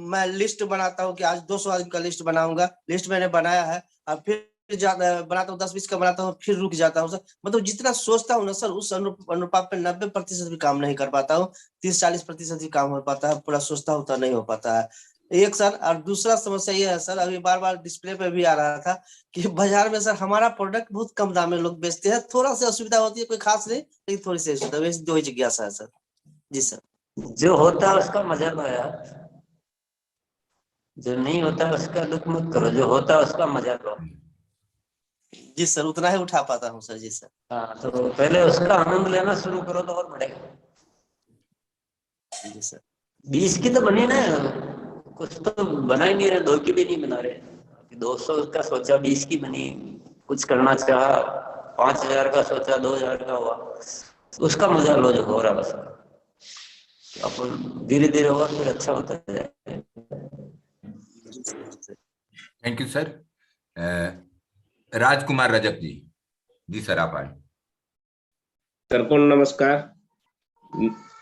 मैं लिस्ट बनाता हूँ कि आज 200 आदमी का लिस्ट बनाऊंगा, लिस्ट मैंने बनाया है, और फिर बनाता हूँ 10-20 का बनाता हूँ, फिर रुक जाता हूँ सर। मतलब जितना सोचता हूँ ना सर, उस अनुपात पे 90% भी काम नहीं कर पाता हूँ, 30-40% ही काम हो पाता है, पूरा सोचता हूँ तो नहीं हो पाता है। एक सर, और दूसरा समस्या ये है सर, अभी बार बार डिस्प्ले पे भी आ रहा था कि बाजार में सर हमारा प्रोडक्ट बहुत कम दाम में लोग बेचते हैं, थोड़ा सा असुविधा होती है, कोई खास नहीं, लेकिन थोड़ी सी असुविधा, दो जिज्ञासा है सर। जी सर। जो होता है उसका मजा लो यार, जो नहीं होता उसका दुख मत करो, जो होता है उसका मजा लो। जी सर, उतना ही उठा पाता हूँ सर। जी सर। हाँ, तो पहले उसका आनंद लेना शुरू करो तो और बढ़ेगा। जी सर। 20 की तो बनी ना, कुछ तो बना ही नहीं रहे, 2 की भी नहीं बना रहे। 200 का सोचा 20 की बनी, कुछ करना चाहा 5000 का सोचा 2000 का हुआ, उसका मजा लो जो हो रहा बस। अपन धीरे धीरे और फिर अच्छा होता जाएगा। Thank you sir. Rajkumar Rajak ji. जी सर, आप आए। सर को नमस्कार।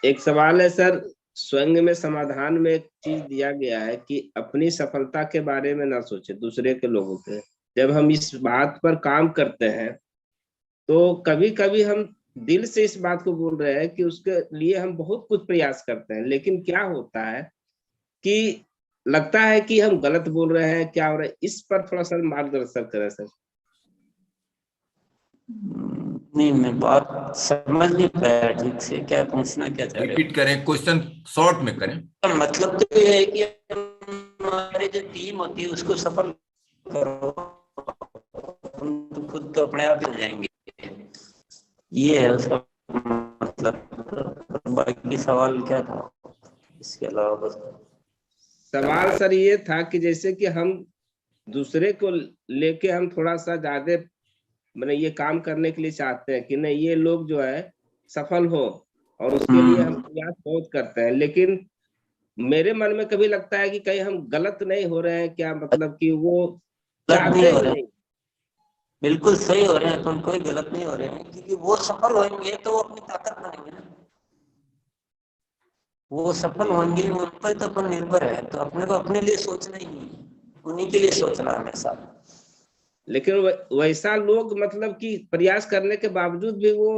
एक सवाल है सर, स्वयं में समाधान में एक चीज दिया गया है कि अपनी सफलता के बारे में ना सोचे, दूसरे के लोगों के। जब हम इस बात पर काम करते हैं तो कभी कभी हम दिल से इस बात को बोल रहे हैं कि उसके लिए हम बहुत कुछ प्रयास करते हैं, लेकिन क्या होता है कि लगता है कि हम गलत बोल रहे हैं, क्या हो रहा है, इस पर थोड़ा सा मार्गदर्शन करें सर। नहीं, मैं बात समझ नहीं पाया ठीक से, क्या पूछना क्या चाह रहे हो? रिपीट करें, क्वेश्चन शॉर्ट में करें। मतलब तो ये है कि हमारी जो टीम होती है उसको सफल करो, हम तो खुद तो अपने आप ही हो जाएंगे, ये है उसका मतलब। बाकी सवाल क्या था इसके अलावा? बस सवाल सर ये था कि जैसे कि हम दूसरे को लेके हम थोड़ा सा ज्यादा मैंने ये काम करने के लिए चाहते हैं कि नहीं ये लोग जो है सफल हो, और उसके लिए हम प्रयास बहुत करते हैं, लेकिन मेरे मन में कभी लगता है कि कहीं हम गलत नहीं हो रहे हैं क्या, मतलब कि वो गलत नहीं चाहते हो ही रहे, नहीं। बिल्कुल सही हो रहे हैं, तुम कोई गलत नहीं हो रहे हैं, क्योंकि वो सफल होंगे तो वो अपनी ताकत बनेंगे ना, वो सफल होंगे उन पर तो अपन निर्भर है, तो अपने को अपने लिए सोचना ही नहीं, उन्हीं के लिए सोचना हमेशा। लेकिन वैसा लोग मतलब कि प्रयास करने के बावजूद भी वो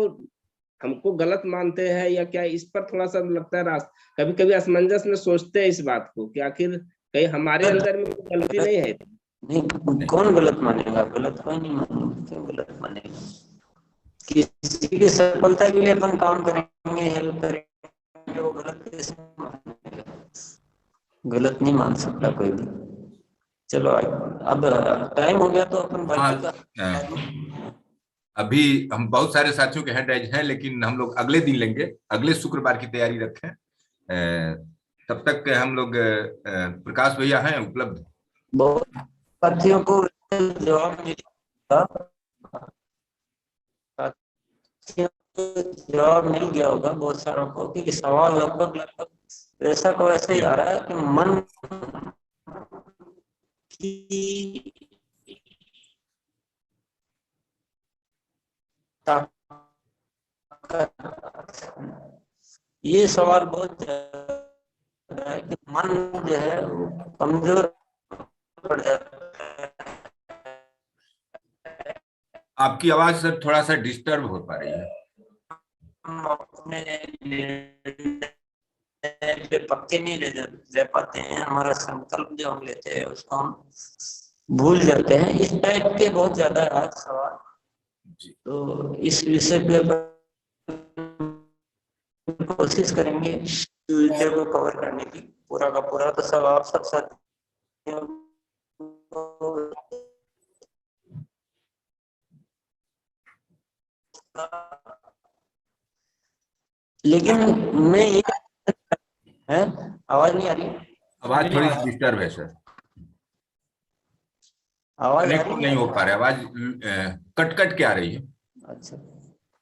हमको गलत मानते हैं या क्या, इस पर थोड़ा सा लगता है कभी कभी असमंजस में सोचते हैं इस बात को कि आखिर कहीं हमारे अंदर में कोई गलती नहीं है। नहीं, कौन गलत मानेगा? गलत कोई नहीं मानेगा, क्यों गलत मानेगा? किसी की सफलता के लिए अपन काम करेंगे, हेल्प करेंगे, वो गलत कैसे मानेगा? गलत नहीं मान सकता कोई भी। चलो अब टाइम हो गया तो अपन बाकी का अभी हम बहुत सारे साथियों के हैंड राइज हैं, लेकिन हम लोग अगले दिन लेंगे, अगले शुक्रवार की तैयारी रखें। तब तक हम लोग प्रकाश भैया हैं उपलब्ध? बहुत साथियों को जवाब मिल गया होगा बहुत सारों को, क्योंकि सवाल लगभग ऐसा को ऐसे ही आ रहा है कि मन की ये सवाल बहुत है कि मन जो है वो कमजोर पड़ जाता है। आपकी आवाज सर थोड़ा सा डिस्टर्ब हो पा रही है। हम अपने पे पक्के नहीं रह पाते हैं, हमारा संकल्प जो हम लेते हैं उसको हम भूल जाते हैं, इस टाइप के बहुत ज्यादा आज सवाल। तो इस विषय पे कोशिश करेंगे फ्यूचर को कवर करने की, पूरा का पूरा। तो सब आप सब साथ, लेकिन मैं ये है, आवाज नहीं आ रही? आवाज थोड़ी डिस्टर्ब है सर, आवाज नहीं हो पा रहा, आवाज कट कट के आ रही है। अच्छा,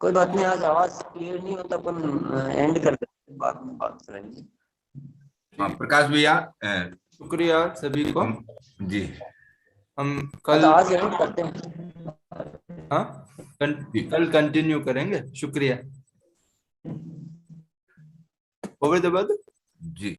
कोई बात नहीं, आज आवाज क्लियर नहीं होता, अपन एंड कर देते, बाद में बात करेंगे। हाँ प्रकाश भैया, शुक्रिया सभी को। जी हम कल आज एंड करते हैं। हाँ, कल कंटिन्यू करेंगे। शुक्रिया। ओवर द बाद। जी।